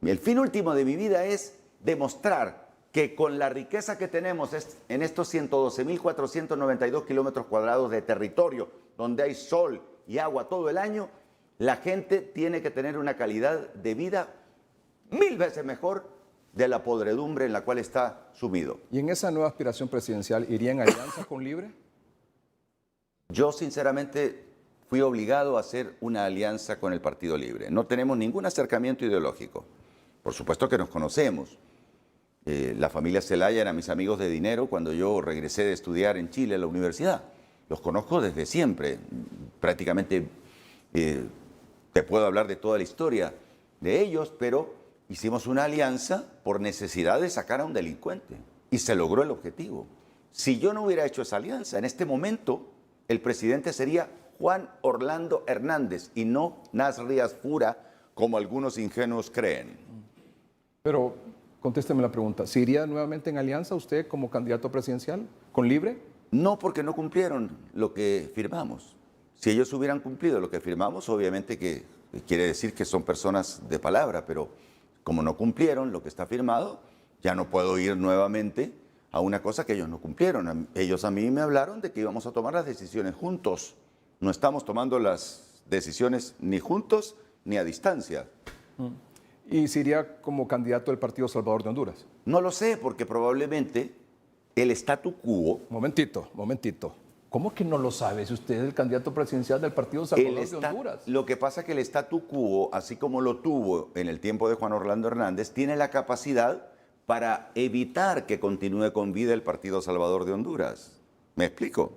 El fin último de mi vida es demostrar que con la riqueza que tenemos en estos 112.492 kilómetros cuadrados de territorio, donde hay sol y agua todo el año, la gente tiene que tener una calidad de vida 1000 veces mejor de la podredumbre en la cual está sumido. ¿Y en esa nueva aspiración presidencial iría en alianza con Libre? Yo sinceramente fui obligado a hacer una alianza con el Partido Libre. No tenemos ningún acercamiento ideológico. Por supuesto que nos conocemos. La familia Zelaya eran mis amigos de dinero cuando yo regresé de estudiar en Chile a la universidad. Los conozco desde siempre. Prácticamente te puedo hablar de toda la historia de ellos, pero hicimos una alianza por necesidad de sacar a un delincuente y se logró el objetivo. Si yo no hubiera hecho esa alianza, en este momento el presidente sería Juan Orlando Hernández y no Nasri Asfura, como algunos ingenuos creen. Pero contésteme la pregunta, ¿se iría nuevamente en alianza usted como candidato presidencial con Libre? No, porque no cumplieron lo que firmamos. Si ellos hubieran cumplido lo que firmamos, obviamente que quiere decir que son personas de palabra, pero como no cumplieron lo que está firmado, ya no puedo ir nuevamente a una cosa que ellos no cumplieron. Ellos a mí me hablaron de que íbamos a tomar las decisiones juntos. No estamos tomando las decisiones ni juntos ni a distancia. ¿Y se iría como candidato del Partido Salvador de Honduras? No lo sé, porque probablemente el statu quo... Momentito. ¿Cómo que no lo sabe si usted es el candidato presidencial del Partido Salvador de Honduras? Lo que pasa es que el statu quo, así como lo tuvo en el tiempo de Juan Orlando Hernández, tiene la capacidad para evitar que continúe con vida el Partido Salvador de Honduras. ¿Me explico?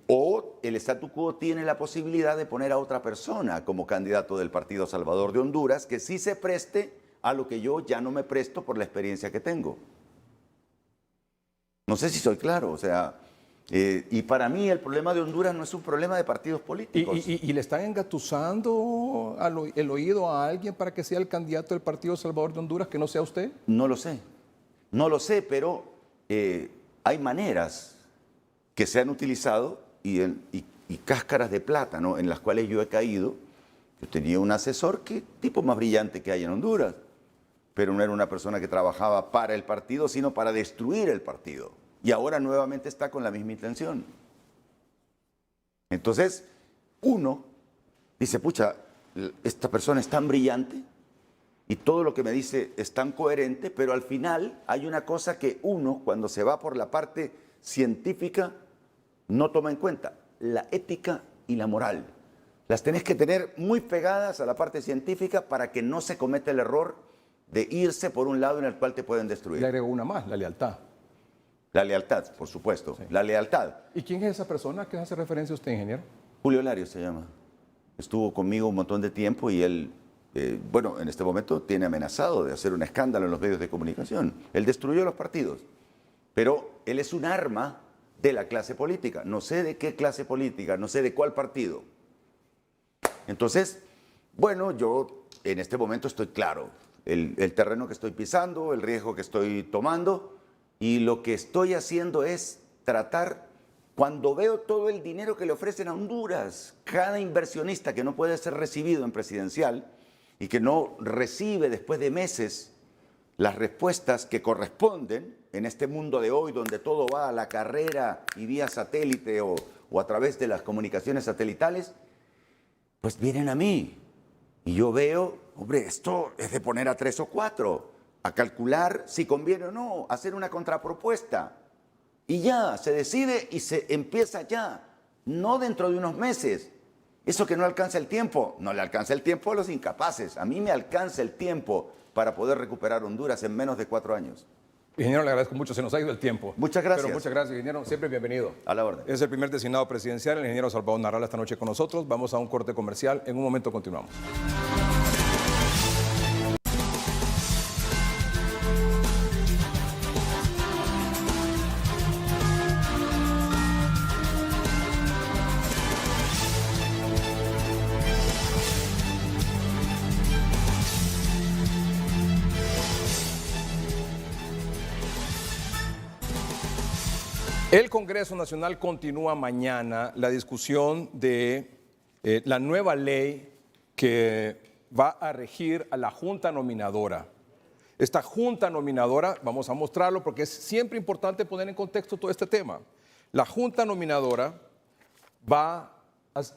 O el statu quo tiene la posibilidad de poner a otra persona como candidato del Partido Salvador de Honduras que sí se preste a lo que yo ya no me presto por la experiencia que tengo. No sé si soy claro, o sea... y para mí el problema de Honduras no es un problema de partidos políticos. ¿Y le están engatusando el oído a alguien para que sea el candidato del Partido Salvador de Honduras que no sea usted? No lo sé, pero hay maneras que se han utilizado y cáscaras de plátano en las cuales yo he caído. Yo tenía un asesor tipo más brillante que hay en Honduras, pero no era una persona que trabajaba para el partido, sino para destruir el partido. Y ahora nuevamente está con la misma intención. Entonces, uno dice, pucha, esta persona es tan brillante y todo lo que me dice es tan coherente, pero al final hay una cosa que uno, cuando se va por la parte científica, no toma en cuenta, la ética y la moral. Las tenés que tener muy pegadas a la parte científica para que no se cometa el error de irse por un lado en el cual te pueden destruir. Le agrego una más, la lealtad. La lealtad, por supuesto, sí. La lealtad. ¿Y quién es esa persona que hace referencia a usted, ingeniero? Julio Lario se llama. Estuvo conmigo un montón de tiempo y él, bueno, en este momento tiene amenazado de hacer un escándalo en los medios de comunicación. Él destruyó los partidos, pero él es un arma de la clase política. No sé de qué clase política, no sé de cuál partido. Entonces, bueno, yo en este momento estoy claro. El terreno que estoy pisando, el riesgo que estoy tomando... Y lo que estoy haciendo es tratar, cuando veo todo el dinero que le ofrecen a Honduras, cada inversionista que no puede ser recibido en presidencial y que no recibe después de meses las respuestas que corresponden en este mundo de hoy donde todo va a la carrera y vía satélite o a través de las comunicaciones satelitales, pues vienen a mí. Y yo veo, hombre, esto es de poner a 3 o 4, a calcular si conviene o no, hacer una contrapropuesta. Y ya, se decide y se empieza ya, no dentro de unos meses. Eso que no alcanza el tiempo, no le alcanza el tiempo a los incapaces. A mí me alcanza el tiempo para poder recuperar Honduras en menos de 4 años. Ingeniero, le agradezco mucho, se nos ha ido el tiempo. Muchas gracias. Pero muchas gracias, ingeniero, siempre bienvenido. A la orden. Es el primer designado presidencial, el ingeniero Salvador Narral, esta noche con nosotros. Vamos a un corte comercial, en un momento continuamos. El Congreso Nacional continúa mañana la discusión de la nueva ley que va a regir a la Junta Nominadora. Esta Junta Nominadora, vamos a mostrarlo porque es siempre importante poner en contexto todo este tema. La Junta Nominadora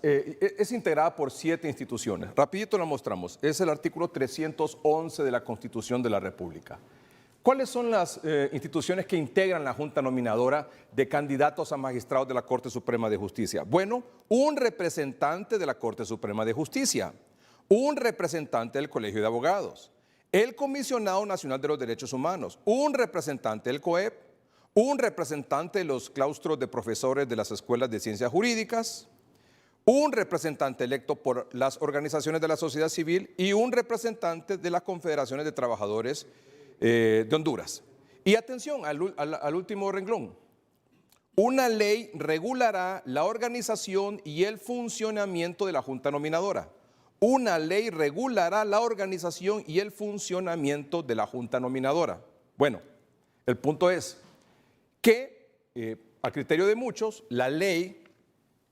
es integrada por 7 instituciones. Rapidito la mostramos. Es el artículo 311 de la Constitución de la República. ¿Cuáles son las instituciones que integran la Junta Nominadora de candidatos a magistrados de la Corte Suprema de Justicia? Bueno, un representante de la Corte Suprema de Justicia, un representante del Colegio de Abogados, el Comisionado Nacional de los Derechos Humanos, un representante del COEP, un representante de los claustros de profesores de las escuelas de ciencias jurídicas, un representante electo por las organizaciones de la sociedad civil y un representante de las confederaciones de trabajadores de Honduras. Y atención al último renglón. Una ley regulará la organización y el funcionamiento de la Junta Nominadora. Una ley regulará la organización y el funcionamiento de la Junta Nominadora. Bueno, el punto es que, a criterio de muchos, la ley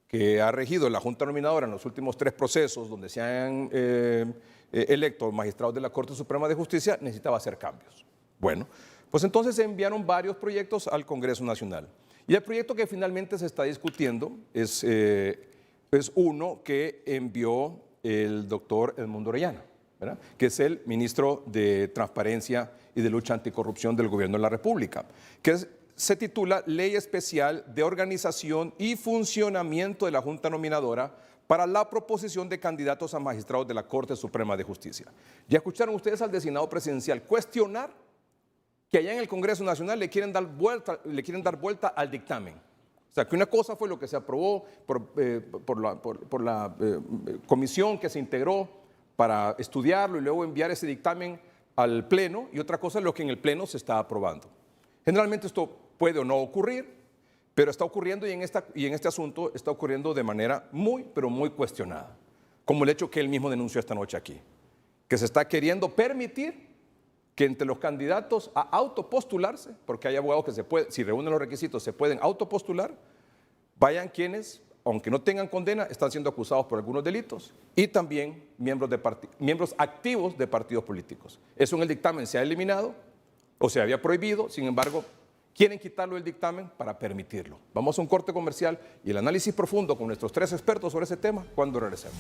que ha regido la Junta Nominadora en los últimos 3 procesos donde se han electos magistrados de la Corte Suprema de Justicia necesitaba hacer cambios. Bueno, pues entonces se enviaron varios proyectos al Congreso Nacional. Y el proyecto que finalmente se está discutiendo es uno que envió el doctor Edmundo Orellana, ¿verdad?, que es el ministro de Transparencia y de Lucha Anticorrupción del Gobierno de la República, se titula Ley Especial de Organización y Funcionamiento de la Junta Nominadora para la proposición de candidatos a magistrados de la Corte Suprema de Justicia. Ya escucharon ustedes al designado presidencial cuestionar que allá en el Congreso Nacional le quieren dar vuelta al dictamen. O sea, que una cosa fue lo que se aprobó por la comisión que se integró para estudiarlo y luego enviar ese dictamen al Pleno, y otra cosa es lo que en el Pleno se está aprobando. Generalmente esto puede o no ocurrir, pero está ocurriendo y en este asunto está ocurriendo de manera pero muy cuestionada. Como el hecho que él mismo denunció esta noche aquí, que se está queriendo permitir que entre los candidatos a autopostularse, porque hay abogados que si reúnen los requisitos, se pueden autopostular, vayan quienes, aunque no tengan condena, están siendo acusados por algunos delitos, y también miembros activos de partidos políticos. Eso en el dictamen se ha eliminado o se había prohibido, sin embargo, quieren quitarlo del dictamen para permitirlo. Vamos a un corte comercial y el análisis profundo con nuestros 3 expertos sobre ese tema cuando regresemos.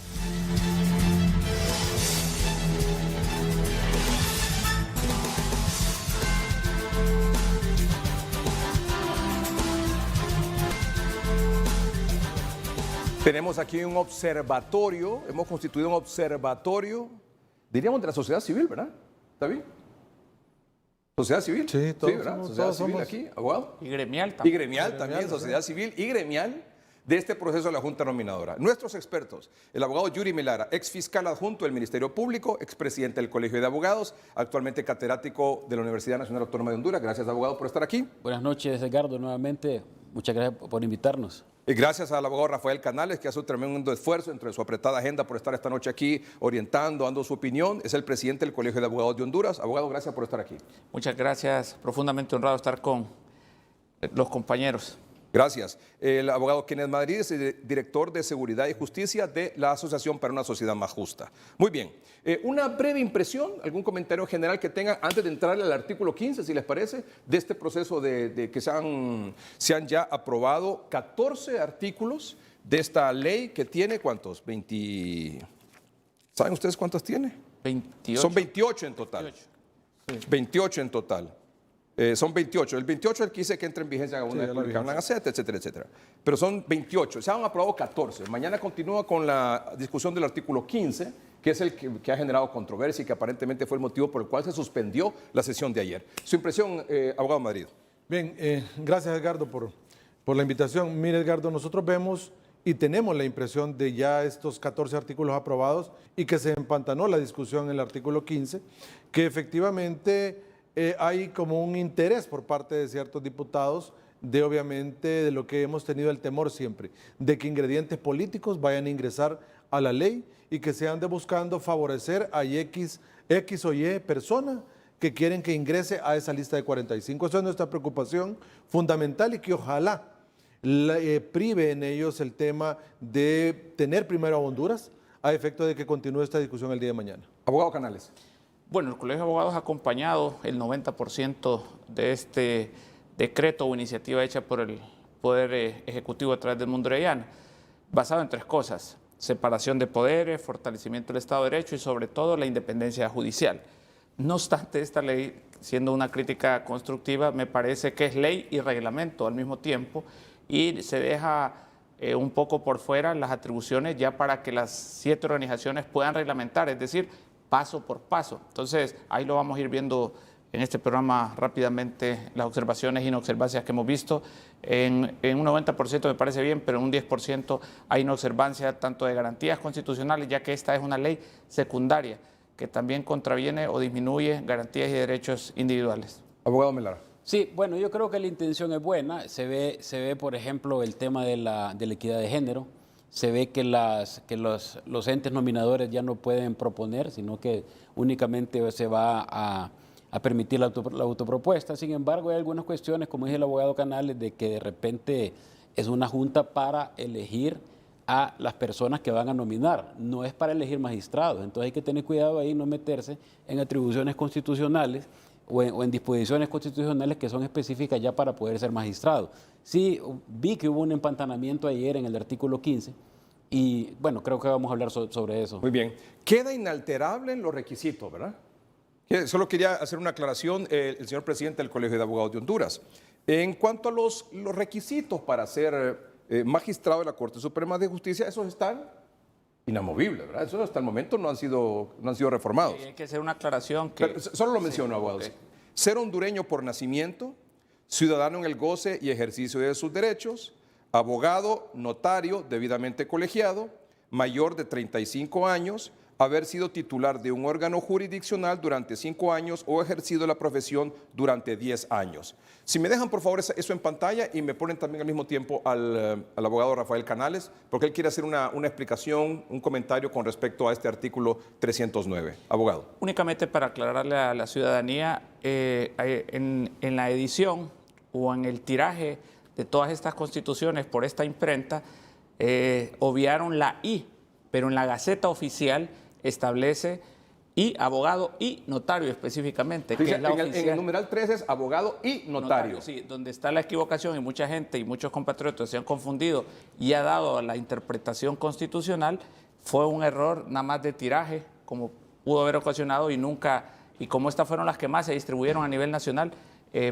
Tenemos aquí un observatorio, hemos constituido un observatorio, diríamos de la sociedad civil, ¿verdad? ¿Está bien? ¿Sociedad civil? Sí, todos ¿verdad? somos, Sociedad todos civil somos. aquí, abogado. Y gremial también. Y gremial también, sociedad civil y gremial de este proceso de la Junta Nominadora. Nuestros expertos, el abogado Yuri Melara, ex fiscal adjunto del Ministerio Público, expresidente del Colegio de Abogados, actualmente catedrático de la Universidad Nacional Autónoma de Honduras. Gracias, abogado, por estar aquí. Buenas noches, Edgardo, nuevamente. Muchas gracias por invitarnos. Y gracias al abogado Rafael Canales, que hace un tremendo esfuerzo entre su apretada agenda por estar esta noche aquí orientando, dando su opinión. Es el presidente del Colegio de Abogados de Honduras. Abogado, gracias por estar aquí. Muchas gracias, profundamente honrado estar con los compañeros. Gracias. El abogado Kenneth Madrid es el director de Seguridad y Justicia de la Asociación para una Sociedad Más Justa. Muy bien. Una breve impresión, algún comentario general que tengan antes de entrar al artículo 15, si les parece, de este proceso de que se han ya aprobado 14 artículos de esta ley que tiene, ¿cuántos? 20... ¿Saben ustedes cuántos tiene? 28. Son 28 en total. 28, 28 en total. Son 28. El 28 es el que dice que entra en vigencia una vez publicada en la Gaceta, etcétera, etcétera. Pero son 28. Se han aprobado 14. Mañana continúa con la discusión del artículo 15, que es el que ha generado controversia y que aparentemente fue el motivo por el cual se suspendió la sesión de ayer. Su impresión, abogado Madrid. Bien, gracias Edgardo por la invitación. Mire Edgardo, nosotros vemos y tenemos la impresión de ya estos 14 artículos aprobados y que se empantanó la discusión en el artículo 15, que efectivamente hay como un interés por parte de ciertos diputados de obviamente de lo que hemos tenido el temor siempre, de que ingredientes políticos vayan a ingresar a la ley y que se ande buscando favorecer a X o Y persona que quieren que ingrese a esa lista de 45. Esa es nuestra preocupación fundamental y que ojalá prive en ellos el tema de tener primero a Honduras a efecto de que continúe esta discusión el día de mañana. Abogado Canales. Bueno, el Colegio de Abogados ha acompañado el 90% de este decreto o iniciativa hecha por el Poder Ejecutivo a través del mundo Orellana, basado en 3 cosas: separación de poderes, fortalecimiento del Estado de Derecho y sobre todo la independencia judicial. No obstante, esta ley, siendo una crítica constructiva, me parece que es ley y reglamento al mismo tiempo y se deja un poco por fuera las atribuciones ya para que las 7 organizaciones puedan reglamentar, es decir, paso por paso. Entonces, ahí lo vamos a ir viendo en este programa rápidamente, las observaciones e inobservancias que hemos visto. En un 90% me parece bien, pero en un 10% hay inobservancia tanto de garantías constitucionales, ya que esta es una ley secundaria que también contraviene o disminuye garantías y derechos individuales. Abogado Melara. Sí, bueno, yo creo que la intención es buena. Se ve, por ejemplo, el tema de la equidad de género. Se ve que los entes nominadores ya no pueden proponer, sino que únicamente se va a permitir la autopropuesta. Sin embargo, hay algunas cuestiones, como dice el abogado Canales, de que de repente es una junta para elegir a las personas que van a nominar, no es para elegir magistrados. Entonces hay que tener cuidado ahí, no meterse en atribuciones constitucionales o en disposiciones constitucionales que son específicas ya para poder ser magistrado. Sí, vi que hubo un empantanamiento ayer en el artículo 15 y bueno, creo que vamos a hablar sobre eso. Muy bien. Queda inalterable en los requisitos, ¿verdad? Solo quería hacer una aclaración, el señor presidente del Colegio de Abogados de Honduras. En cuanto a los requisitos para ser magistrado de la Corte Suprema de Justicia, esos están inamovibles, ¿verdad? Esos hasta el momento no han sido reformados. Hay que hacer una aclaración que... Pero solo lo menciono, abogados. Okay. Ser hondureño por nacimiento, ciudadano en el goce y ejercicio de sus derechos, abogado, notario debidamente colegiado, mayor de 35 años, haber sido titular de un órgano jurisdiccional durante 5 años o ejercido la profesión durante 10 años. Si me dejan, por favor, eso en pantalla y me ponen también al mismo tiempo al abogado Rafael Canales, porque él quiere hacer una explicación, un comentario con respecto a este artículo 309. Abogado. Únicamente para aclararle a la ciudadanía, en la edición o en el tiraje de todas estas constituciones por esta imprenta, obviaron la I, pero en la Gaceta Oficial establece y abogado y notario específicamente. Que es la en el numeral 3 es abogado y notario. Sí, donde está la equivocación y mucha gente y muchos compatriotas se han confundido y ha dado la interpretación constitucional, fue un error nada más de tiraje, como pudo haber ocasionado y nunca, y como estas fueron las que más se distribuyeron a nivel nacional,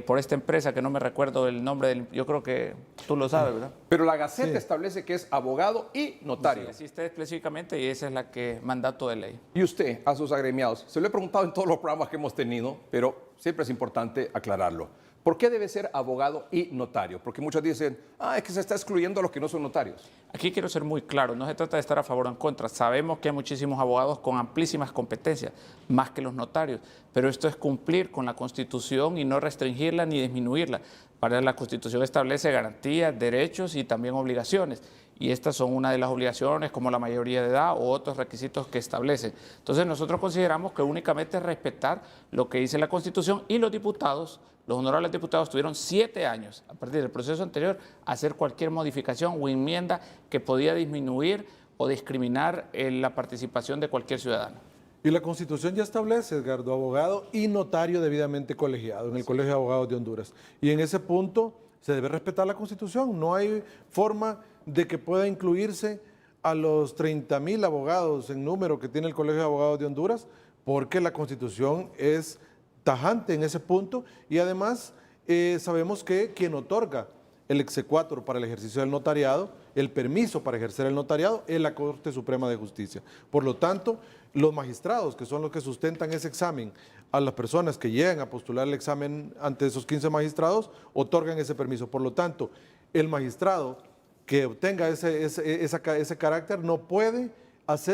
por esta empresa, que no me recuerdo el nombre, yo creo que tú lo sabes, ¿verdad? Pero la Gaceta establece que es abogado y notario. Sí, así está específicamente y esa es la que mandato de ley. Y usted, a sus agremiados, se lo he preguntado en todos los programas que hemos tenido, pero siempre es importante aclararlo. ¿Por qué debe ser abogado y notario? Porque muchos dicen, es que se está excluyendo a los que no son notarios. Aquí quiero ser muy claro, no se trata de estar a favor o en contra. Sabemos que hay muchísimos abogados con amplísimas competencias, más que los notarios, pero esto es cumplir con la Constitución y no restringirla ni disminuirla. Para la Constitución establece garantías, derechos y también obligaciones. y estas son una de las obligaciones, como la mayoría de edad o otros requisitos que establecen. Entonces nosotros consideramos que únicamente respetar lo que dice la Constitución, y los diputados, los honorables diputados, tuvieron 7 años a partir del proceso anterior a hacer cualquier modificación o enmienda que podía disminuir o discriminar la participación de cualquier ciudadano. Y la Constitución ya establece, Edgardo, abogado y notario debidamente colegiado en el Colegio de Abogados de Honduras. Y en ese punto se debe respetar la Constitución. No hay forma de que pueda incluirse a los 30,000 abogados en número que tiene el Colegio de Abogados de Honduras, porque la Constitución es tajante en ese punto, y además sabemos que quien otorga el exequatur para el ejercicio del notariado, el permiso para ejercer el notariado, es la Corte Suprema de Justicia. Por lo tanto, los magistrados, que son los que sustentan ese examen, a las personas que llegan a postular el examen ante esos 15 magistrados, otorgan ese permiso. Por lo tanto, el magistrado que obtenga ese carácter no puede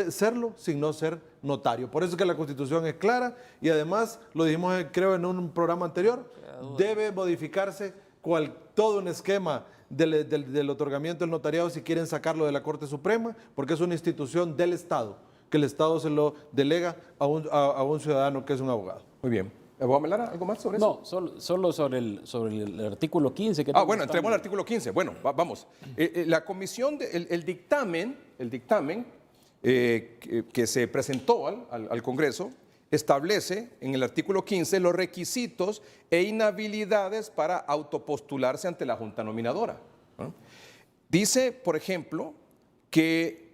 serlo sin no ser notario. Por eso es que la Constitución es clara, y además, lo dijimos creo en un programa anterior, debe modificarse todo un esquema del otorgamiento del notariado si quieren sacarlo de la Corte Suprema, porque es una institución del Estado, que el Estado se lo delega a un ciudadano que es un abogado. Muy bien. ¿Abogado Melara, algo más sobre eso? No, solo sobre el artículo 15. Que Bueno, entremos al artículo 15. Bueno, vamos. La comisión, el dictamen que se presentó al Congreso establece en el artículo 15 los requisitos e inhabilidades para autopostularse ante la Junta Nominadora, ¿no? Dice, por ejemplo, que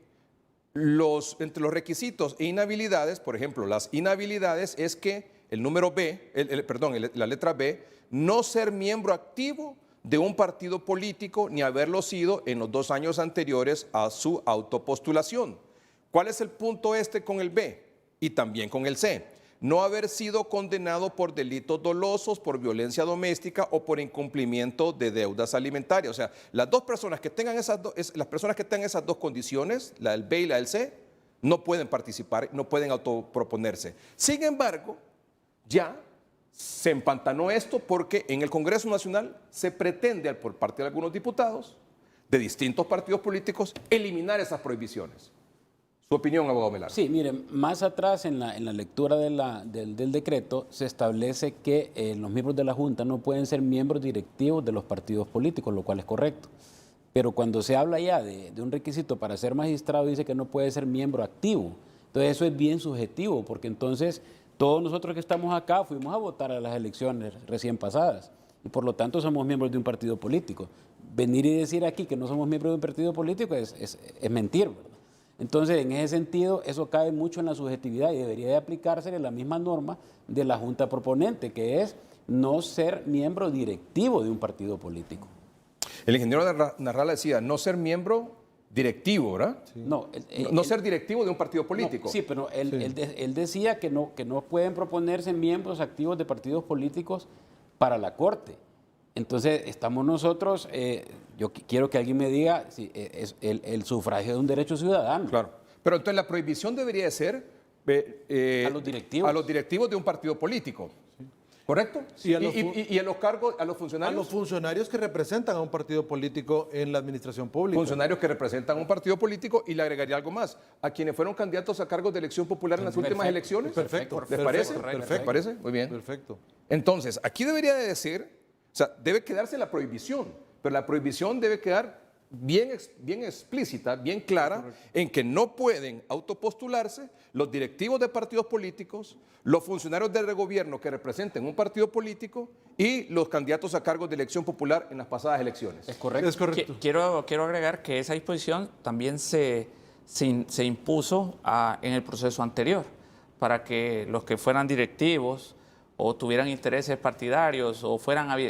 entre los requisitos e inhabilidades, por ejemplo, las inhabilidades es que el número B, la letra B, no ser miembro activo de un partido político ni haberlo sido en los 2 años anteriores a su autopostulación. ¿Cuál es el punto con el B? Y también con el C. No haber sido condenado por delitos dolosos, por violencia doméstica o por incumplimiento de deudas alimentarias. O sea, las personas que tengan esas dos condiciones, la del B y la del C, no pueden participar, no pueden autoproponerse. Sin embargo, ya se empantanó esto porque en el Congreso Nacional se pretende, por parte de algunos diputados de distintos partidos políticos, eliminar esas prohibiciones. Su opinión, abogado Melara. Sí, miren, más atrás en la lectura del decreto se establece que los miembros de la Junta no pueden ser miembros directivos de los partidos políticos, lo cual es correcto. Pero cuando se habla ya de un requisito para ser magistrado, dice que no puede ser miembro activo. Entonces eso es bien subjetivo, porque entonces todos nosotros que estamos acá fuimos a votar a las elecciones recién pasadas y por lo tanto somos miembros de un partido político. Venir y decir aquí que no somos miembros de un partido político es mentir, ¿verdad? Entonces, en ese sentido, eso cae mucho en la subjetividad y debería de aplicarse la misma norma de la Junta Proponente, que es no ser miembro directivo de un partido político. El ingeniero Narrala decía, no ser miembro directivo, ¿verdad? Sí. No ser directivo de un partido político. No, sí, pero él decía que no pueden proponerse miembros activos de partidos políticos para la Corte. Entonces, estamos nosotros, yo quiero que alguien me diga si es el sufragio de un derecho ciudadano. Claro, pero entonces la prohibición debería ser a los directivos de un partido político, ¿correcto? Sí, y a los cargos, a los funcionarios. A los funcionarios que representan a un partido político en la administración pública. Funcionarios que representan a un partido político, y le agregaría algo más, a quienes fueron candidatos a cargos de elección popular en las últimas elecciones. Perfecto. ¿Les parece? Perfecto. ¿Les parece? Muy bien. Perfecto. Entonces, aquí debería de decir, o sea, debe quedarse la prohibición, pero la prohibición debe quedar bien explícita, bien clara, en que no pueden autopostularse los directivos de partidos políticos, los funcionarios del gobierno que representen un partido político y los candidatos a cargos de elección popular en las pasadas elecciones. Es correcto. Es correcto. Quiero agregar que esa disposición también se impuso en el proceso anterior, para que los que fueran directivos o tuvieran intereses partidarios o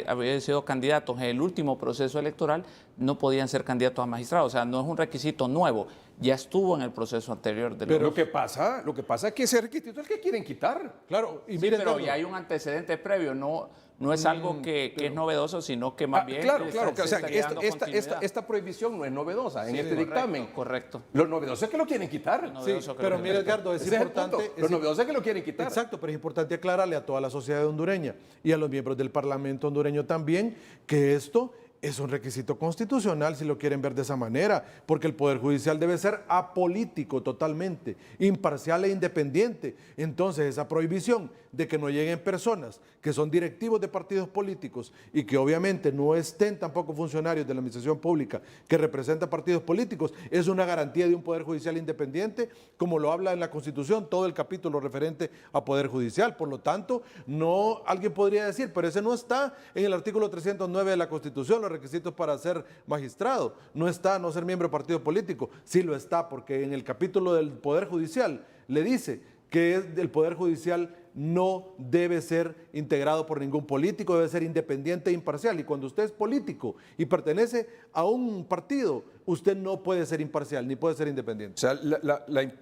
habían sido candidatos en el último proceso electoral, no podían ser candidatos a magistrados. O sea, no es un requisito nuevo, ya estuvo en el proceso anterior. Pero lo que pasa es que ese requisito es el que quieren quitar. Claro, y sí, miren, pero ya hay un antecedente previo, no es algo que es novedoso, sino que más bien... Claro, o sea, esta prohibición no es novedosa en este dictamen. Correcto. Lo novedoso es que lo quieren quitar. Sí, pero mire, Edgardo, es importante... Lo novedoso es que lo quieren quitar. Exacto, pero es importante aclararle a toda la sociedad hondureña y a los miembros del Parlamento hondureño también que esto es un requisito constitucional si lo quieren ver de esa manera, porque el Poder Judicial debe ser apolítico totalmente, imparcial e independiente. Entonces, esa prohibición de que no lleguen personas que son directivos de partidos políticos y que obviamente no estén tampoco funcionarios de la administración pública que representan partidos políticos, es una garantía de un Poder Judicial independiente, como lo habla en la Constitución, todo el capítulo referente a Poder Judicial. Por lo tanto, no, alguien podría decir, pero ese no está en el artículo 309 de la Constitución, los requisitos para ser magistrado. No está no ser miembro de partido político. Sí lo está, porque en el capítulo del Poder Judicial le dice que el Poder Judicial no debe ser integrado por ningún político, debe ser independiente e imparcial. Y cuando usted es político y pertenece a un partido, usted no puede ser imparcial ni puede ser independiente. O sea,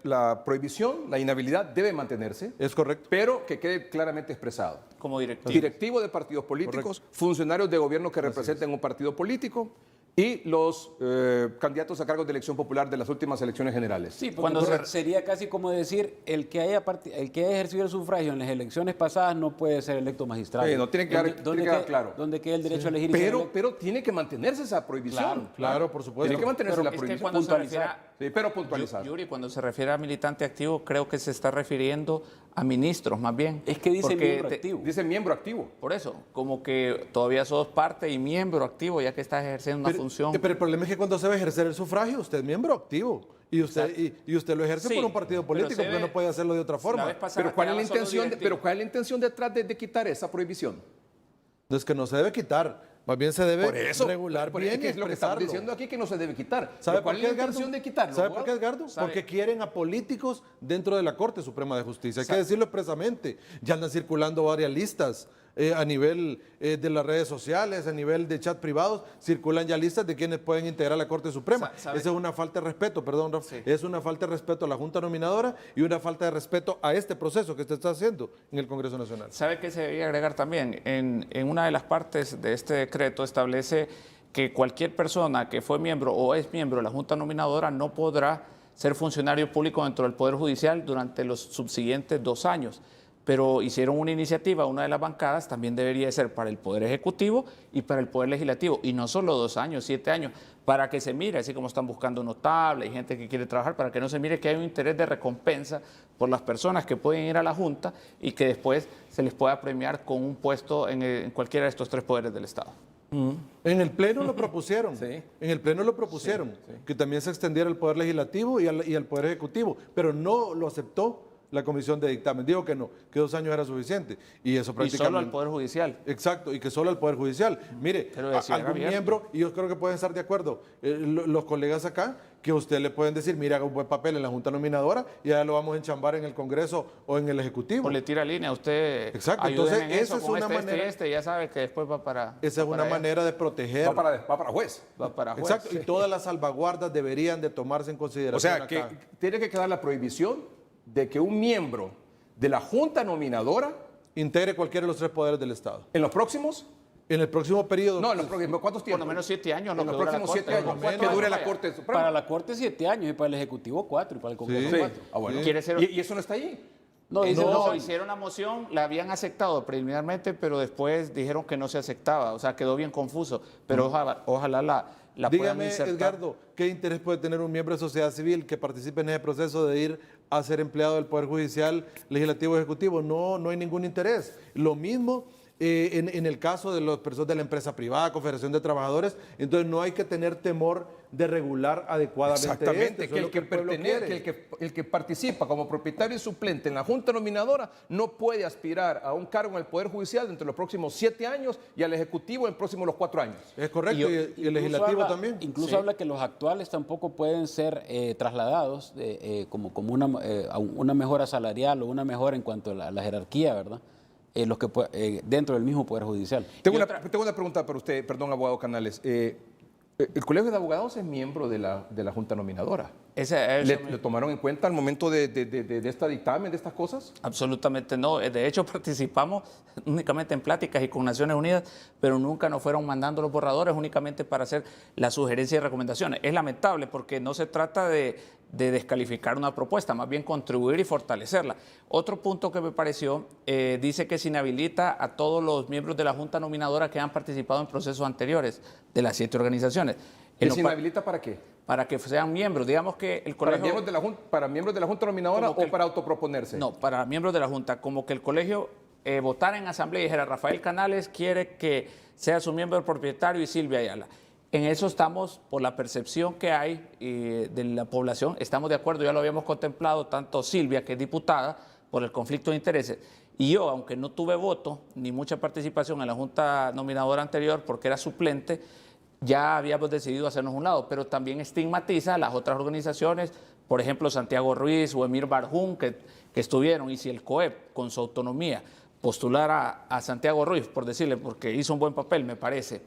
la prohibición, la inhabilidad debe mantenerse, Es correcto. pero que quede claramente expresado. Como directivo. Directivo de partidos políticos, funcionarios de gobierno que representen un partido político y los candidatos a cargos de elección popular de las últimas elecciones generales. Sí, porque Cuando entonces sería casi como decir, el que haya ejercido el sufragio en las elecciones pasadas no puede ser electo magistrado. Sí, no, tiene que quedar claro. ¿Dónde queda el derecho a elegir? y ser electo? Pero tiene que mantenerse esa prohibición. Claro, por supuesto. Tiene que mantenerse Pero la es que prohibición. cuando se refiere a- Sí, pero puntualizar. Yuri, cuando se refiere a militante activo, creo que se está refiriendo a ministros más bien. Es que dice Porque miembro activo. Dice miembro activo. Por eso, como que todavía sos parte y miembro activo, ya que estás ejerciendo una función. Pero el problema es que cuando se va a ejercer el sufragio, usted es miembro activo. Y usted lo ejerce Sí, por un partido pero político, se porque ve- no puede hacerlo de otra forma. La vez pasada Pero ¿cuál es la quedaba solo intención, directivo. pero ¿cuál es la intención detrás de quitar esa prohibición? Es que no se debe quitar, más bien se debe Por eso, regular por bien es que y es lo que estamos expresarlo. diciendo aquí que no se debe quitar. ¿Sabe Pero ¿cuál por qué, es la Edgardo? intención de quitarlo? ¿Sabe por qué, abogado? Edgardo? ¿Sabe? Porque quieren a políticos dentro de la Corte Suprema de Justicia. Hay que decirlo expresamente. Ya andan circulando varias listas a nivel de las redes sociales, a nivel de chat privados, circulan ya listas de quienes pueden integrar la Corte Suprema. ¿Sabe? Esa es una falta de respeto, perdón, Rafa. Es una falta de respeto a la Junta Nominadora y una falta de respeto a este proceso que usted está haciendo en el Congreso Nacional. ¿Sabe qué se debía agregar también? En una de las partes de este decreto establece que cualquier persona que fue miembro o es miembro de la Junta Nominadora no podrá ser funcionario público dentro del Poder Judicial durante los subsiguientes 2 años. Pero hicieron una iniciativa, una de las bancadas también debería ser para el Poder Ejecutivo y para el Poder Legislativo. Y no solo 2 años, 7 años, para que se mire, así como están buscando notables y gente que quiere trabajar, para que no se mire que hay un interés de recompensa por las personas que pueden ir a la Junta y que después se les pueda premiar con un puesto en cualquiera de estos 3 poderes del Estado. En el Pleno lo propusieron. Sí. En el Pleno lo propusieron, que también se extendiera al Poder Legislativo y al Poder Ejecutivo, pero no lo aceptó la Comisión de Dictamen. Dijo que no, que 2 años era suficiente. Y eso Y prácticamente... solo al Poder Judicial. Exacto, y que solo al Poder Judicial. Mire, Pero decía algún abierto. miembro, y yo creo que pueden estar de acuerdo, los colegas acá, que a usted le pueden decir, mira, haga un buen papel en la Junta Nominadora y ya lo vamos a enchambar en el Congreso o en el Ejecutivo. O le tira línea, usted Exacto, ayúdeme entonces en esa eso, es con una este, manera- este, ya sabe que después va para Esa es va una para allá, manera de proteger. Va para juez. va para juez. Exacto, y todas las salvaguardas deberían de tomarse en consideración O sea, que acá. tiene que quedar la prohibición de que un miembro de la Junta Nominadora Integre cualquiera de los 3 poderes del Estado. en los próximos, En el próximo periodo... no, en los próximos, ¿cuántos Por tiempos? lo menos 7 años. En lo los que dura la próximos Corte, 7 años, por lo menos. que dure la Vaya. Corte Suprema. Para la Corte 7 años y para el Ejecutivo 4 y para el Congreso Sí. 4. Ah, bueno. Quiere ser- ¿Y eso no está ahí? No, dice No, dos- hicieron una moción, la habían aceptado preliminarmente, pero después dijeron que no se aceptaba, o sea, quedó bien confuso, pero ojalá la puedan Dígame, insertar. Edgardo, ¿qué interés puede tener un miembro de sociedad civil que participe en ese proceso de ir a ser empleado del Poder Judicial, Legislativo, Ejecutivo? No hay ningún interés. Lo mismo en el caso de las personas de la empresa privada, Confederación de Trabajadores, entonces no hay que tener temor de regular adecuadamente. Exactamente, esto, que es el lo que, el pueblo pertenece, quiere. que el que participa como propietario y suplente en la Junta Nominadora no puede aspirar a un cargo en el Poder Judicial dentro de los próximos 7 años y al Ejecutivo en los próximos los 4 años. Es correcto, y el Incluso Legislativo habla- también. Incluso Sí. habla que los actuales tampoco pueden ser trasladados como a una mejora salarial o una mejora en cuanto a la jerarquía, ¿verdad? Los que dentro del mismo Poder Judicial. Tengo una pregunta para usted, perdón, abogado Canales. ¿El Colegio de Abogados es miembro de la Junta Nominadora? ¿Le tomaron en cuenta al momento de este dictamen, de estas cosas? Absolutamente no. De hecho, participamos únicamente en pláticas y con Naciones Unidas, pero nunca nos fueron mandando los borradores únicamente para hacer las sugerencias y recomendaciones. Es lamentable porque no se trata de de descalificar una propuesta, más bien contribuir y fortalecerla. Otro punto que me pareció, dice que se inhabilita a todos los miembros de la Junta Nominadora que han participado en procesos anteriores de las 7 organizaciones. ¿Y se inhabilita para qué? Para que sean miembros. Digamos que el ¿Para colegio... miembros de la Junta Nominadora o para autoproponerse? No, para miembros de la Junta. Como que el colegio votara en asamblea y dijera, Rafael Canales quiere que sea su miembro propietario y Silvia Ayala. En eso estamos, por la percepción que hay de la población, estamos de acuerdo, ya lo habíamos contemplado, tanto Silvia, que es diputada, por el conflicto de intereses, y yo, aunque no tuve voto ni mucha participación en la Junta Nominadora anterior, porque era suplente, ya habíamos decidido hacernos un lado, pero también estigmatiza a las otras organizaciones, por ejemplo, Santiago Ruiz o Emir Barjún, que estuvieron, y si el COEP, con su autonomía, postulara a Santiago Ruiz, por decirle, porque hizo un buen papel, me parece,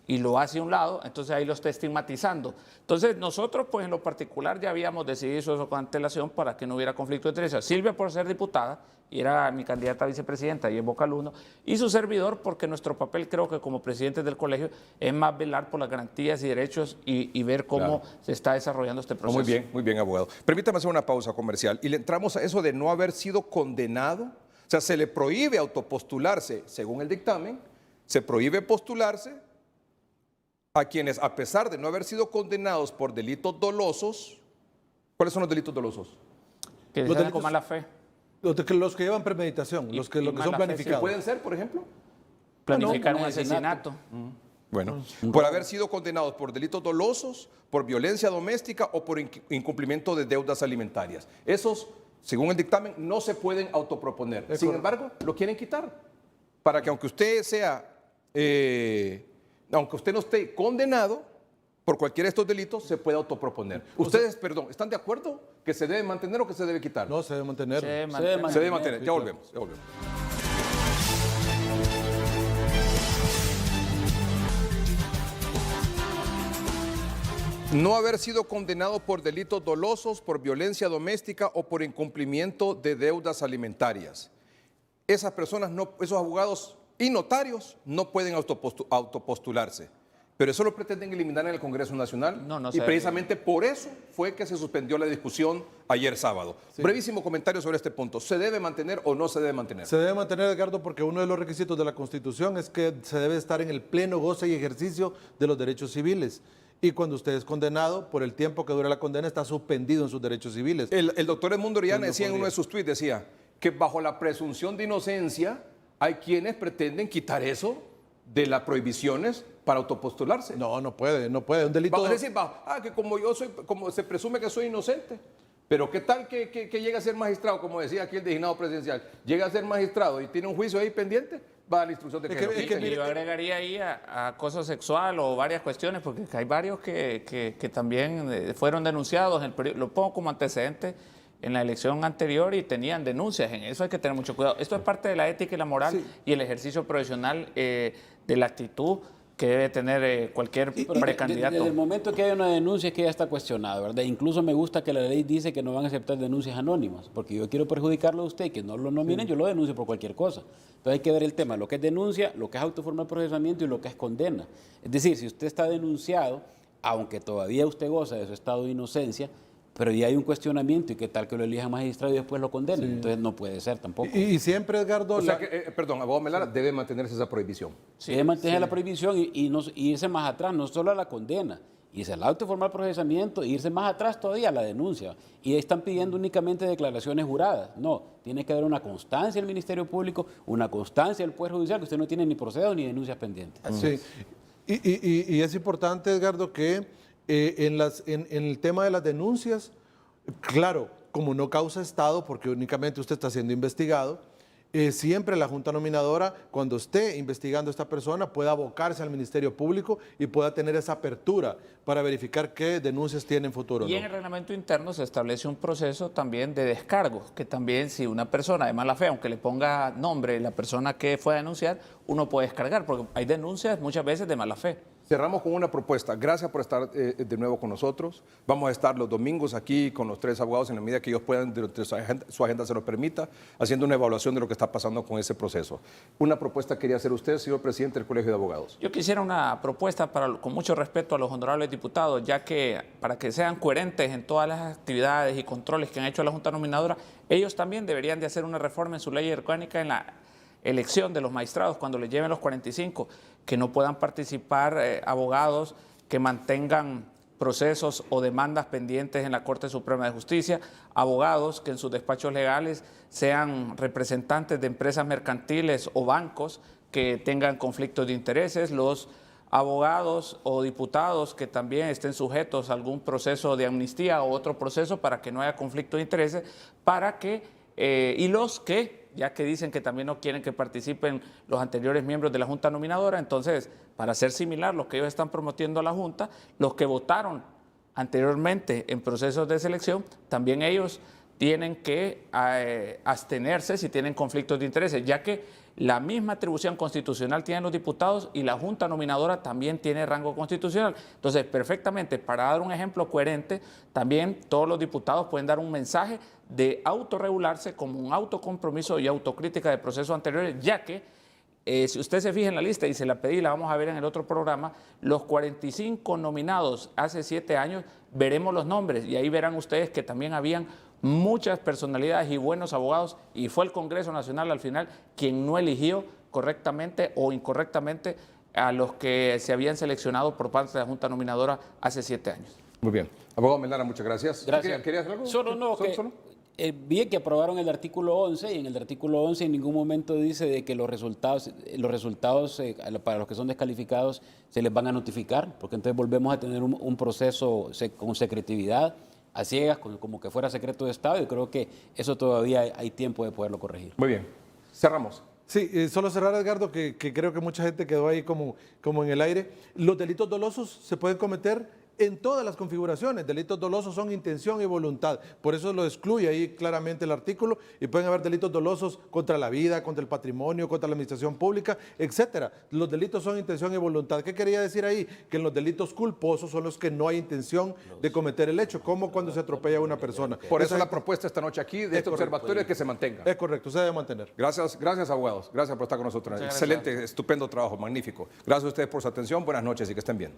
y lo hace a un lado, entonces ahí lo está estigmatizando. Entonces nosotros, pues en lo particular, ya habíamos decidido eso con antelación para que no hubiera conflicto de intereses. Silvia por ser diputada, y era mi candidata a vicepresidenta y en Boca Luno, y su servidor porque nuestro papel, creo que como presidentes del colegio, es más velar por las garantías y derechos y ver cómo se está desarrollando este proceso. Muy bien, abogado. Permítame hacer una pausa comercial y le entramos a eso de no haber sido condenado. O sea, se le prohíbe autopostularse, según el dictamen, se prohíbe postularse a quienes, a pesar de no haber sido condenados por delitos dolosos. ¿Cuáles son los delitos dolosos? Que Los sean delitos- con mala fe. Los que llevan premeditación, los que y son mala fe, planificados. ¿Pueden ser, por ejemplo? Planificar un un asesinato. Bueno, por haber sido condenados por delitos dolosos, por violencia doméstica o por incumplimiento de deudas alimentarias. Esos, según el dictamen, no se pueden autoproponer. Sin embargo, lo quieren quitar para que aunque usted sea, aunque usted no esté condenado por cualquiera de estos delitos, se pueda autoproponer. Ustedes, perdón, ¿están de acuerdo que se debe mantener o que se debe quitar? No, se debe mantener. Se debe Se mantener. debe Se debe mantener. Ya volvemos. No haber sido condenado por delitos dolosos, por violencia doméstica o por incumplimiento de deudas alimentarias. Esas personas, esos abogados y notarios no pueden autopostularse. Pero eso lo pretenden eliminar en el Congreso Nacional. No y se precisamente por eso fue que se suspendió la discusión ayer sábado. Brevísimo comentario sobre este punto. ¿Se debe mantener o no se debe mantener? Se debe mantener, Edgardo, porque uno de los requisitos de la Constitución es que se debe estar en el pleno goce y ejercicio de los derechos civiles. Y cuando usted es condenado, por el tiempo que dura la condena, está suspendido en sus derechos civiles. El doctor Edmundo Orellana No decía en uno podría. de sus tweets, decía que bajo la presunción de inocencia hay quienes pretenden quitar eso de las prohibiciones para autopostularse. No, no puede. Un delito... Es decir, que como se presume que soy inocente, pero ¿qué tal que llegue a ser magistrado, como decía aquí el designado presidencial, llega a ser magistrado y tiene un juicio ahí pendiente, va a la instrucción de que lo quiten. Y yo agregaría ahí a acoso sexual o varias cuestiones, porque hay varios que también fueron denunciados, lo pongo como antecedente en la elección anterior y tenían denuncias. En eso hay que tener mucho cuidado. Esto es parte de la ética y la moral y el ejercicio profesional de la actitud que debe tener cualquier precandidato. Desde el momento que hay una denuncia es que ya está cuestionado, ¿verdad? Incluso me gusta que la ley dice que no van a aceptar denuncias anónimas, porque yo quiero perjudicarlo a usted, que no lo nominen, yo lo denuncio por cualquier cosa. Entonces hay que ver el tema, lo que es denuncia, lo que es autoformal procesamiento y lo que es condena. Es decir, si usted está denunciado, aunque todavía usted goza de su estado de inocencia, pero ya hay un cuestionamiento y qué tal que lo elija magistrado y después lo condenen. Entonces no puede ser tampoco. Y siempre, Edgardo... O sea que, perdón, abogado Melara, debe mantenerse esa prohibición. Debe mantener la prohibición y irse más atrás, no solo a la condena, irse al auto formal procesamiento, e irse más atrás todavía a la denuncia. Y están pidiendo únicamente declaraciones juradas. No, tiene que haber una constancia del Ministerio Público, una constancia del Poder Judicial, que usted no tiene ni procesos ni denuncias pendientes. Sí. Y es importante, Edgardo, que en el tema de las denuncias, claro, como no causa Estado, porque únicamente usted está siendo investigado, siempre la Junta Nominadora, cuando esté investigando a esta persona, pueda abocarse al Ministerio Público y pueda tener esa apertura para verificar qué denuncias tiene en futuro. Y ¿no? en el reglamento interno se establece un proceso también de descargo, que también si una persona de mala fe, aunque le ponga nombre la persona que fue a denunciar, uno puede descargar, porque hay denuncias muchas veces de mala fe. Cerramos con una propuesta. Gracias por estar de nuevo con nosotros. Vamos a estar los domingos aquí con los 3 abogados en la medida que ellos puedan, de su agenda se lo permita, haciendo una evaluación de lo que está pasando con ese proceso. Una propuesta quería hacer usted, señor presidente del Colegio de Abogados. Yo quisiera una propuesta con mucho respeto a los honorables diputados, ya que para que sean coherentes en todas las actividades y controles que han hecho la Junta Nominadora, ellos también deberían de hacer una reforma en su ley orgánica en la elección de los magistrados cuando les lleven los 45, que no puedan participar abogados que mantengan procesos o demandas pendientes en la Corte Suprema de Justicia, abogados que en sus despachos legales sean representantes de empresas mercantiles o bancos que tengan conflictos de intereses, los abogados o diputados que también estén sujetos a algún proceso de amnistía o otro proceso para que no haya conflicto de intereses, y los que, ya que dicen que también no quieren que participen los anteriores miembros de la Junta Nominadora, entonces, para hacer similar lo que ellos están prometiendo a la Junta, los que votaron anteriormente en procesos de selección, también ellos tienen que abstenerse si tienen conflictos de intereses, ya que la misma atribución constitucional tienen los diputados y la Junta Nominadora también tiene rango constitucional. Entonces, perfectamente, para dar un ejemplo coherente, también todos los diputados pueden dar un mensaje de autorregularse como un autocompromiso y autocrítica de procesos anteriores, ya que si usted se fija en la lista, y se la pedí, la vamos a ver en el otro programa, los 45 nominados hace 7 años, veremos los nombres y ahí verán ustedes que también habían muchas personalidades y buenos abogados, y fue el Congreso Nacional al final quien no eligió correctamente o incorrectamente a los que se habían seleccionado por parte de la Junta Nominadora hace 7 años. Muy bien. Abogado Melara, muchas gracias. Gracias. ¿Querías hacer algo? Solo no, bien que aprobaron el artículo 11 y en el artículo 11 en ningún momento dice de que los resultados para los que son descalificados se les van a notificar, porque entonces volvemos a tener un proceso con secretividad, a ciegas, como que fuera secreto de Estado, y creo que eso todavía hay tiempo de poderlo corregir. Muy bien. Cerramos. Sí, solo cerrar, Edgardo, que creo que mucha gente quedó ahí como en el aire. Los delitos dolosos se pueden cometer en todas las configuraciones. Delitos dolosos son intención y voluntad. Por eso lo excluye ahí claramente el artículo, y pueden haber delitos dolosos contra la vida, contra el patrimonio, contra la administración pública, etcétera. Los delitos son intención y voluntad. ¿Qué quería decir ahí? Que en los delitos culposos son los que no hay intención de cometer el hecho, como cuando se atropella a una persona. Por eso la propuesta esta noche aquí de este observatorio es que se mantenga. Es correcto, se debe mantener. Gracias, abogados. Gracias por estar con nosotros. Excelente, estupendo trabajo, magnífico. Gracias a ustedes por su atención. Buenas noches y que estén bien.